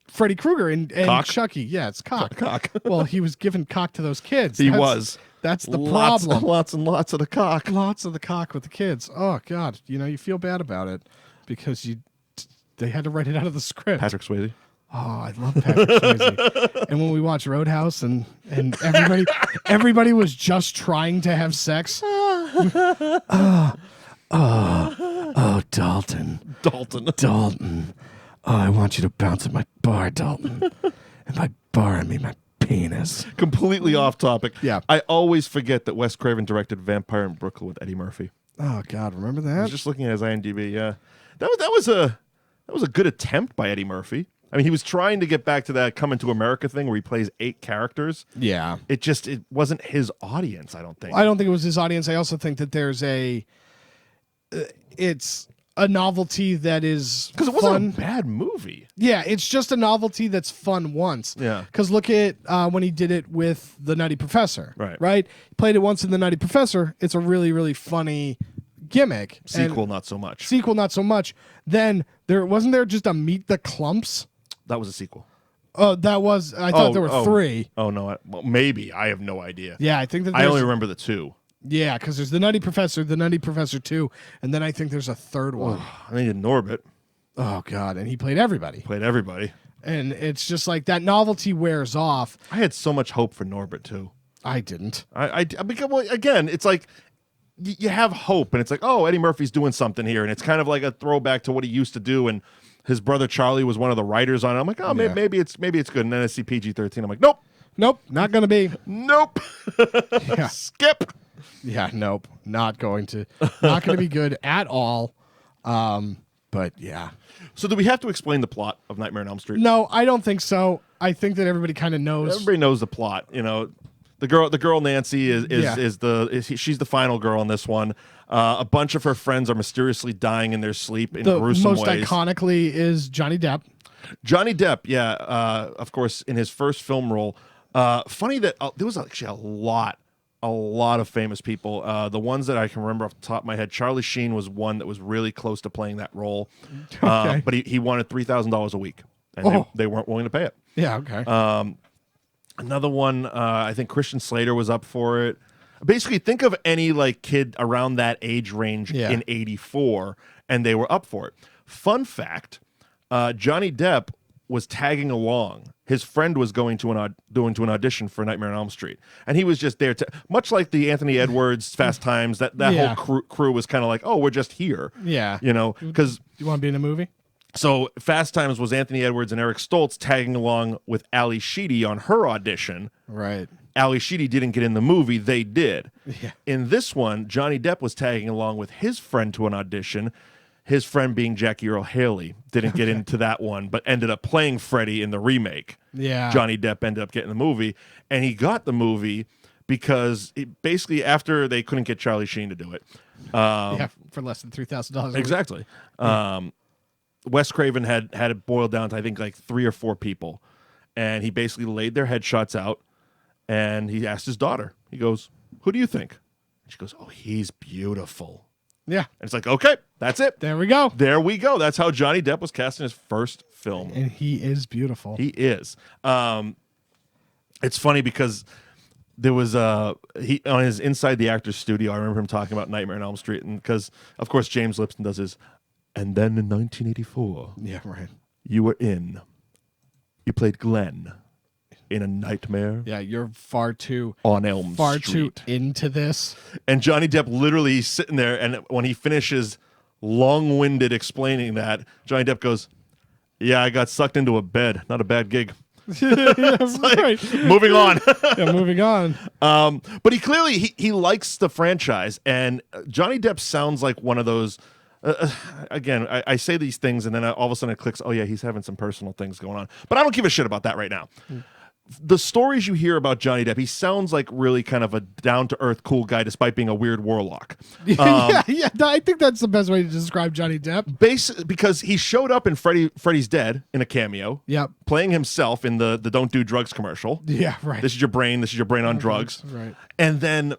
Freddy Krueger and Cock? Chucky. Yeah, it's cock. Cock. Well, he was giving cock to those kids. He was. That's the Lots problem. and lots of the cock. Lots of the cock with the kids. Oh God, you feel bad about it because they had to write it out of the script. Patrick Swayze. Oh, I love Patrick Swayze. And when we watched Roadhouse and everybody was just trying to have sex. Oh, Dalton. Dalton. Oh, I want you to bounce at my bar, Dalton. And by bar, I mean my penis. Completely off topic. Yeah. I always forget that Wes Craven directed Vampire in Brooklyn with Eddie Murphy. Oh God, remember that? I was just looking at his IMDb. Yeah, that was a good attempt by Eddie Murphy. I mean, he was trying to get back to that Coming to America thing where he plays 8 characters. Yeah. It wasn't his audience, I don't think. I don't think it was his audience. I also think that there's it's a novelty that is because it wasn't a bad movie. Yeah, it's just a novelty that's fun once. Yeah. Because look at when he did it with the Nutty Professor. Right. He played it once in the Nutty Professor. It's a really, really funny gimmick. Sequel, not so much. Then wasn't there just a Meet the Clumps? That was a sequel. Oh, that was. I thought there were 3. Oh no, maybe I have no idea. Yeah, I think that. I only remember the 2. Yeah, because there's the Nutty Professor, the Nutty Professor 2, and then I think there's a 3rd one. I think Norbit. Oh God, and he played everybody. And it's just like that novelty wears off. I had so much hope for Norbit too. I didn't. Well, again, it's like you have hope, and it's like, oh, Eddie Murphy's doing something here, and it's kind of like a throwback to what he used to do, and his brother Charlie was one of the writers on it. I'm like, oh, maybe it's good, and then I see PG-13. I'm like, nope, not gonna be. Nope. Yeah. Skip. Yeah, nope, not going to be good at all. But yeah. So do we have to explain the plot of Nightmare on Elm Street? No, I don't think so. I think that everybody kind of knows. Everybody knows the plot. The girl Nancy she's the final girl in this one. A bunch of her friends are mysteriously dying in their sleep in gruesome ways. Most iconically is Johnny Depp. Johnny Depp, yeah, of course, in his first film role. Funny that there was actually a lot of famous people. The ones that I can remember off the top of my head, Charlie Sheen was one that was really close to playing that role. Okay. But he wanted $3,000 a week, and they weren't willing to pay it. Yeah, okay. Another one, I think Christian Slater was up for it. Basically, think of any like kid around that age range in '84, and they were up for it. Fun fact: Johnny Depp was tagging along. His friend was going to an audition for Nightmare on Elm Street, and he was just there to, much like the Anthony Edwards Fast Times. That whole crew was kind of like, oh, we're just here. Yeah, because you want to be in a movie. So Fast Times was Anthony Edwards and Eric Stoltz tagging along with Ali Sheedy on her audition. Right. Ali Sheedy didn't get in the movie. They did. Yeah. In this one, Johnny Depp was tagging along with his friend to an audition. His friend being Jackie Earle Haley didn't get into that one, but ended up playing Freddy in the remake. Yeah. Johnny Depp ended up getting the movie, and he got the movie because basically after they couldn't get Charlie Sheen to do it. For less than $3,000. Exactly. Wes Craven had it boiled down to I think like 3 or 4 people, and he basically laid their headshots out, and he asked his daughter. He goes, "Who do you think?" And she goes, "Oh, he's beautiful." Yeah. And it's like, okay, that's it. There we go. There we go. That's how Johnny Depp was cast in his first film. And he is beautiful. He is. It's funny because there was he on his Inside the Actors Studio. I remember him talking about Nightmare on Elm Street, and because of course James Lipton does his. And then in 1984, yeah, right. You played Glen in A Nightmare. Yeah, you're far too on Elm far Street. too into this. And Johnny Depp literally sitting there, and when he finishes long-winded explaining that, Johnny Depp goes, "Yeah, I got sucked into a bed. Not a bad gig." Right. Moving on. Yeah, moving on. But he clearly he likes the franchise, and Johnny Depp sounds like one of those. Again, I say these things, and then all of a sudden it clicks. Oh yeah, he's having some personal things going on, but I don't give a shit about that right now. The stories you hear about Johnny Depp, he sounds like really kind of a down-to-earth, cool guy, despite being a weird warlock. Yeah, I think that's the best way to describe Johnny Depp. Because he showed up in Freddy's Dead in a cameo. Yep. Playing himself in the Don't Do Drugs commercial. Yeah, right. This is your brain on drugs. Right. And then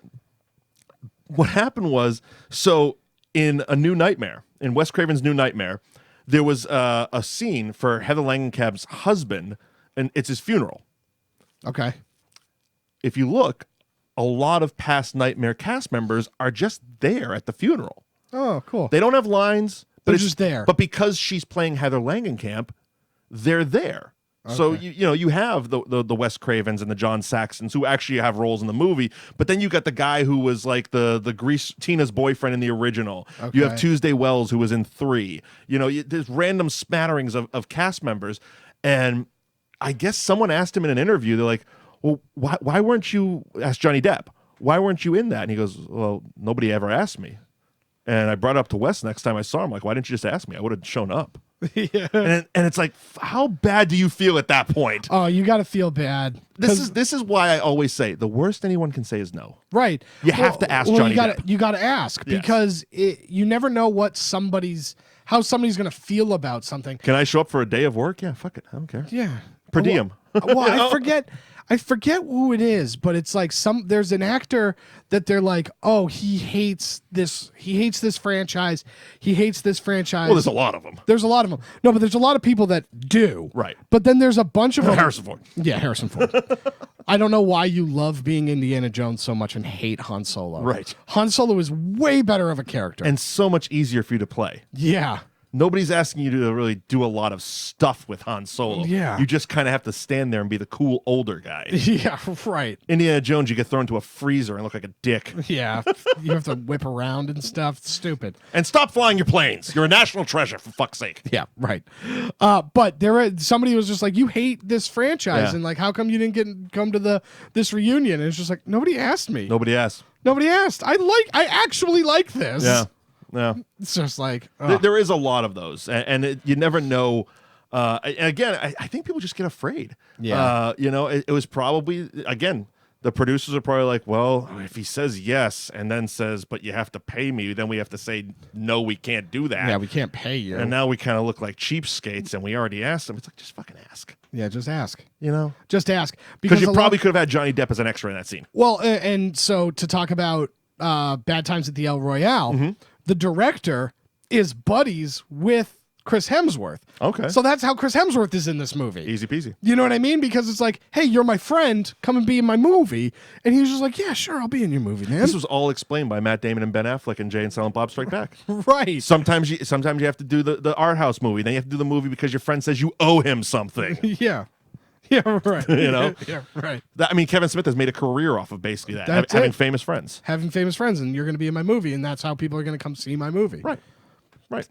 what happened was, so in A New Nightmare, in Wes Craven's New Nightmare, there was a scene for Heather Langenkamp's husband, and it's his funeral. Okay. If you look, a lot of past Nightmare cast members are just there at the funeral. Oh, cool. They don't have lines. But They're just there. But because she's playing Heather Langenkamp, they're there. Okay. So you have the Wes Cravens and the John Saxons who actually have roles in the movie, but then you got the guy who was like the Grease Tina's boyfriend in the original. Okay. You have Tuesday Wells who was in 3. There's random smatterings of cast members, and I guess someone asked him in an interview. They're like, "Well, why weren't you?" Asked Johnny Depp, "Why weren't you in that?" And he goes, "Well, nobody ever asked me." And I brought it up to Wes next time I saw him. Like, why didn't you just ask me? I would have shown up. Yeah. And it's like, how bad do you feel at that point? Oh, you got to feel bad. This is why I always say the worst anyone can say is no. Right. You have to ask Johnny Depp. You got to ask because you never know how somebody's going to feel about something. Can I show up for a day of work? Yeah, fuck it. I don't care. Yeah. Per diem. Well, I forget who it is, but it's like there's an actor that they're like, "Oh, he hates this franchise. He hates this franchise." Well, there's a lot of them. No, but there's a lot of people that do. Right. But then there's a bunch of them. Harrison Ford. Yeah, Harrison Ford. I don't know why you love being Indiana Jones so much and hate Han Solo. Right. Han Solo is way better of a character. And so much easier for you to play. Yeah. Nobody's asking you to really do a lot of stuff with Han Solo. Yeah. You just kind of have to stand there and be the cool older guy. Yeah, right. Indiana Jones, you get thrown into a freezer and look like a dick. Yeah. You have to whip around and stuff. It's stupid. And stop flying your planes. You're a national treasure, for fuck's sake. Yeah, right. But somebody was just like, "You hate this franchise, and like, how come you didn't come to this reunion?" And it's just like, nobody asked me. Nobody asked. I actually like this. Yeah. Yeah. It's just like there is a lot of those, and you never know. And again, I think people just get afraid. Yeah. It was probably, again, the producers are probably like, well, if he says yes and then says, but you have to pay me, then we have to say, no, we can't do that. Yeah, we can't pay you. And now we kind of look like cheapskates, and we already asked them. It's like, just fucking ask. Yeah, just ask. You know? Just ask. Because you probably could have had Johnny Depp as an extra in that scene. Well, and so to talk about Bad Times at the El Royale, the director is buddies with Chris Hemsworth. Okay. So that's how Chris Hemsworth is in this movie. Easy peasy. You know what I mean? Because it's like, hey, you're my friend. Come and be in my movie. And he was just like, yeah, sure, I'll be in your movie, man. This was all explained by Matt Damon and Ben Affleck and Jay and Silent Bob Strike Back. Right. Sometimes you have to do the art house movie. Then you have to do the movie because your friend says you owe him something. Yeah. Yeah, right. You know? Yeah, right. Kevin Smith has made a career off of basically that. That's having it. famous friends. Having famous friends, and you're going to be in my movie, and that's how people are going to come see my movie. Right.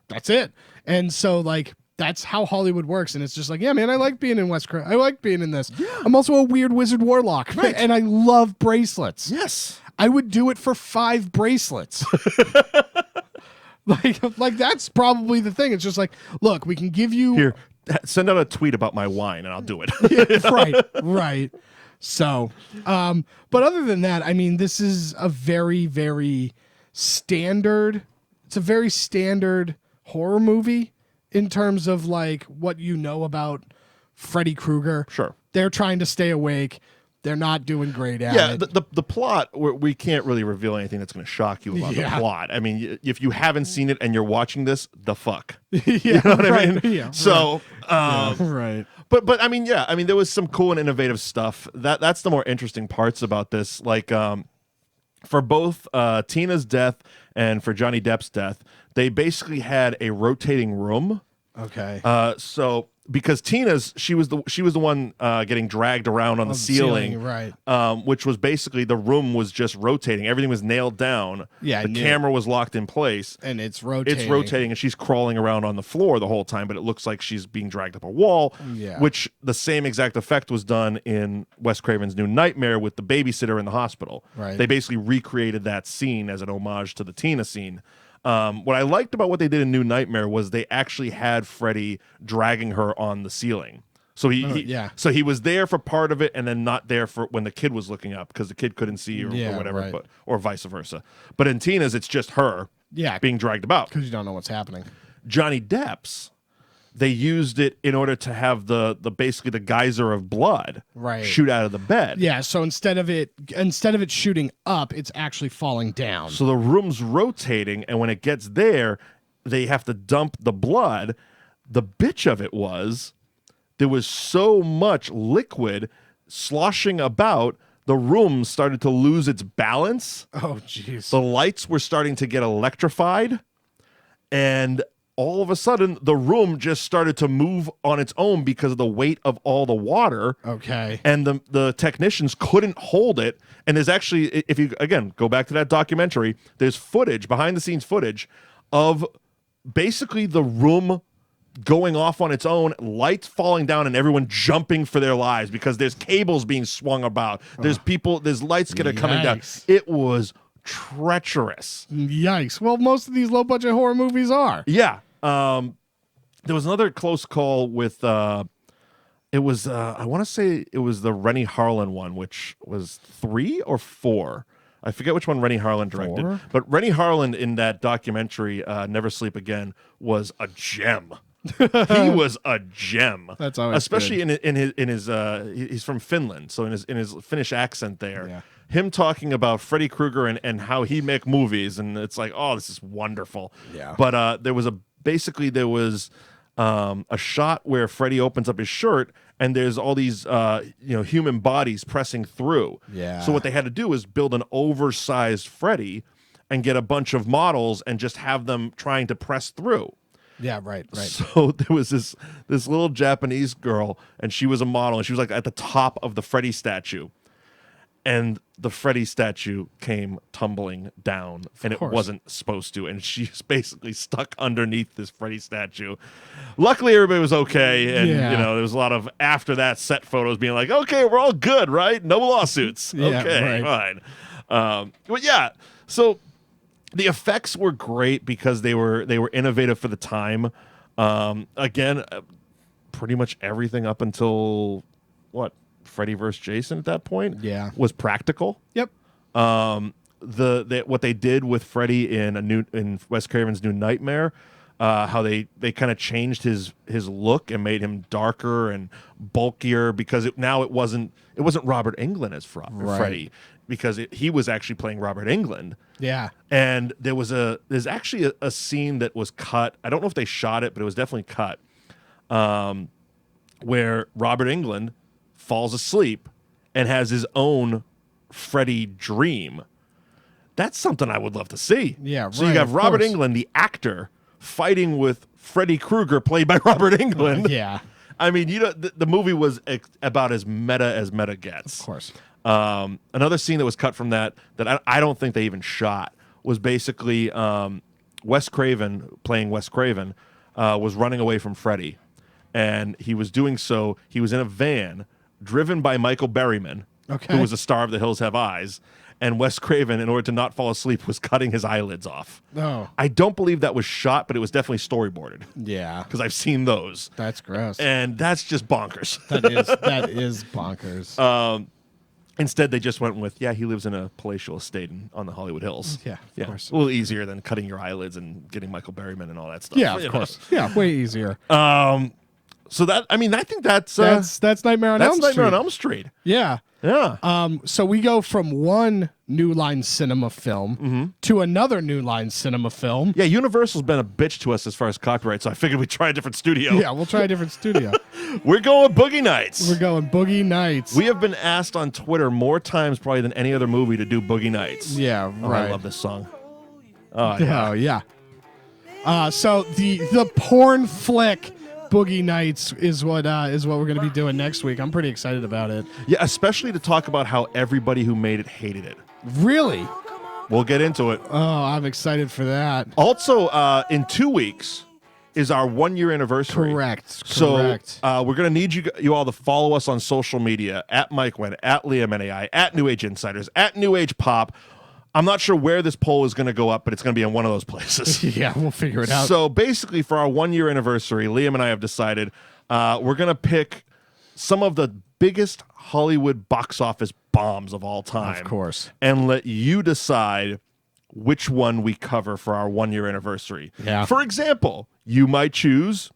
That's it. And so, like, that's how Hollywood works. And it's just like, yeah, man, I like being in Wes Craven. I like being in this. Yeah. I'm also a weird wizard warlock. Right. And I love bracelets. Yes. I would do it for 5 bracelets. like that's probably the thing. It's just like, look, we can give you Here, send out a tweet about my wine and I'll do it. Right. So, but other than that, I mean, this is a very, very standard. It's a very standard horror movie in terms of like what you know about Freddy Krueger. Sure. They're trying to stay awake. They're not doing great at Yeah, it. the plot, we can't really reveal anything that's going to shock you about the plot. I mean, if you haven't seen it and you're watching this, the fuck. You know what I mean? Yeah, so, right. But I mean, yeah, I mean, there was some cool and innovative stuff. That's the more interesting parts about this. Like, for both Tina's death and for Johnny Depp's death, they basically had a rotating room. Okay. So because she was the one getting dragged around on the ceiling, right? Which was basically the room was just rotating. Everything was nailed down. Yeah, the camera was locked in place, and it's rotating. It's rotating, and she's crawling around on the floor the whole time. But it looks like she's being dragged up a wall. Yeah. Which the same exact effect was done in Wes Craven's New Nightmare with the babysitter in the hospital. Right. They basically recreated that scene as an homage to the Tina scene. What I liked about what they did in New Nightmare was they actually had Freddy dragging her on the ceiling. So so he was there for part of it and then not there for when the kid was looking up because the kid couldn't see or whatever, right. or vice versa. But in Tina's, it's just her being dragged about. Because you don't know what's happening. Johnny Depp's, they used it in order to have the basically the geyser of blood shoot out of the bed. Yeah, so instead of it shooting up, it's actually falling down. So the room's rotating, and when it gets there, they have to dump the blood. The bitch of it was there was so much liquid sloshing about, the room started to lose its balance. Oh, jeez. The lights were starting to get electrified, and all of a sudden, the room just started to move on its own because of the weight of all the water. Okay. And the technicians couldn't hold it. And there's actually, if you, again, go back to that documentary, there's footage, behind-the-scenes footage, of basically the room going off on its own, lights falling down, and everyone jumping for their lives because there's cables being swung about. There's there's lights that are coming down. It was treacherous. Yikes. Well, most of these low budget horror movies are. Yeah. There was another close call with it was I want to say it was the Rennie Harlan one, which was 3 or 4. I forget which one Rennie Harlan directed. 4? But Rennie Harlan in that documentary, Never Sleep Again, was a gem. He was a gem. That's always especially good. in his he's from Finland, so in his Finnish accent there. Yeah. Him talking about Freddy Krueger and how he make movies, and it's like, oh, this is wonderful. Yeah. But there was a shot where Freddy opens up his shirt and there's all these human bodies pressing through. Yeah. So what they had to do is build an oversized Freddy and get a bunch of models and just have them trying to press through. Yeah, right. So there was this little Japanese girl, and she was a model, and she was like at the top of the Freddy statue. And the Freddy statue came tumbling down, and it wasn't supposed to. And she's basically stuck underneath this Freddy statue. Luckily, everybody was okay. And, there was a lot of after that set photos being like, okay, we're all good, right? No lawsuits. Yeah, okay, fine. But yeah, so the effects were great because they were innovative for the time. Again, pretty much everything up until, Freddy vs. Jason at that point. Yeah. Was practical. Yep. What they did with Freddy in Wes Craven's New Nightmare, how they kind of changed his look and made him darker and bulkier because it wasn't Robert Englund as Freddy because he was actually playing Robert Englund. Yeah. And there's actually a scene that was cut. I don't know if they shot it, but it was definitely cut. Where Robert Englund falls asleep and has his own Freddy dream. That's something I would love to see. Yeah, So you have Robert Englund, the actor, fighting with Freddy Krueger, played by Robert Englund. Yeah. I mean, the movie was about as meta gets. Of course. Another scene that was cut from that I don't think they even shot was basically Wes Craven, playing Wes Craven, was running away from Freddy. And he was doing so, he was in a van driven by Michael Berryman, who was a star of The Hills Have Eyes. And Wes Craven, in order to not fall asleep, was cutting his eyelids off. Oh. I don't believe that was shot, but it was definitely storyboarded. Yeah. Because I've seen those. That's gross. And that's just bonkers. That is bonkers. Instead, they just went with, he lives in a palatial estate on the Hollywood Hills. Yeah, of course. A little easier than cutting your eyelids and getting Michael Berryman and all that stuff. Yeah, of course. Yeah, way easier. So I think that's Nightmare on Elm Street. Nightmare on Elm Street. Yeah. Yeah. So we go from one New Line Cinema film to another New Line Cinema film. Yeah, Universal's been a bitch to us as far as copyright, so I figured we'd try a different studio. Yeah, we'll try a different studio. We're going Boogie Nights. We're going Boogie Nights. We have been asked on Twitter more times probably than any other movie to do Boogie Nights. Yeah, Oh, right. I love this song. Oh, yeah. Oh, yeah. So the porn flick Boogie Nights is what we're going to be doing next week. I'm pretty excited about it. Yeah, especially to talk about how everybody who made it hated it. Really? We'll get into it. Oh, I'm excited for that. Also, in 2 weeks is our 1 year anniversary. Correct. So we're going to need you all to follow us on social media at Mike Wendt, at Liam NAI, at New Age Insiders, at New Age Pop. I'm not sure where this poll is going to go up, but it's going to be in one of those places. Yeah, we'll figure it out. So basically, for our 1 year anniversary, Liam and I have decided we're going to pick some of the biggest Hollywood box office bombs of all time. Of course. And let you decide which one we cover for our 1 year anniversary. Yeah. For example, you might choose,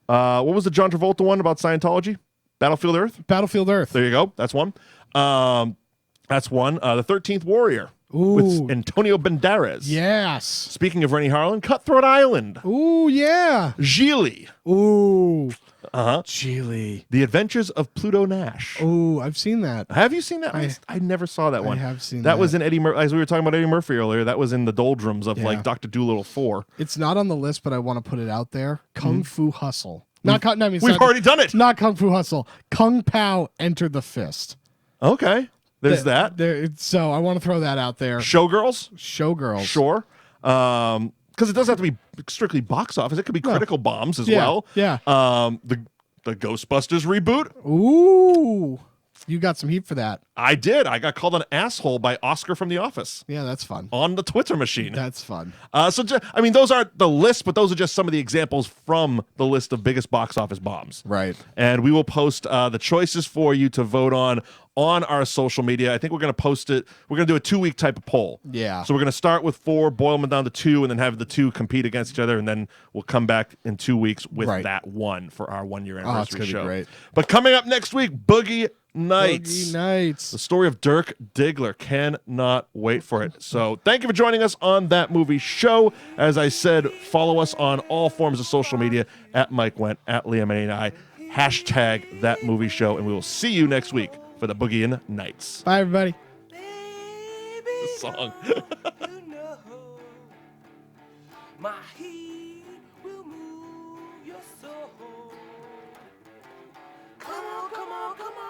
what was the John Travolta one about Scientology? Battlefield Earth? Battlefield Earth. There you go. That's one. That's one. The 13th Warrior. Ooh. With Antonio Banderas. Yes. Speaking of Rennie Harlan, Cutthroat Island. Ooh, yeah. Gigli. Ooh. Uh-huh. Gigli. The Adventures of Pluto Nash. Ooh, I've seen that. Have you seen that? I never saw that one. I have seen that. That was in Eddie Murphy. As we were talking about Eddie Murphy earlier, that was in the doldrums of like Dr. Dolittle 4. It's not on the list, but I want to put it out there. Kung Fu Hustle. We've already done it. Not Kung Fu Hustle. Kung Pao Enter the Fist. Okay. There's that. So I want to throw that out there. Showgirls? Showgirls. Sure. Because it doesn't have to be strictly box office. It could be critical bombs as well. Yeah. The Ghostbusters reboot. Ooh. You got some heat for that. I did. I got called an asshole by Oscar from The Office. Yeah, that's fun. On the Twitter machine. That's fun. Those aren't the list, but those are just some of the examples from the list of biggest box office bombs. Right. And we will post the choices for you to vote on our social media. I think we're going to post it. We're going to do a 2-week type of poll. Yeah. So we're going to start with 4, boil them down to 2, and then have the 2 compete against each other, and then we'll come back in 2 weeks with that one for our 1 year anniversary show. Be great. But coming up next week, Boogie Nights. Boogie Nights. The story of Dirk Diggler. Cannot wait for it. So thank you for joining us on That Movie Show. As I said, follow us on all forms of social media at Mike Wendt, at Liam NAI, hashtag That Movie Show, and we will see you next week for the Boogie Nights. Bye, everybody. The song. My heat will move your soul. Come on, come on, come on.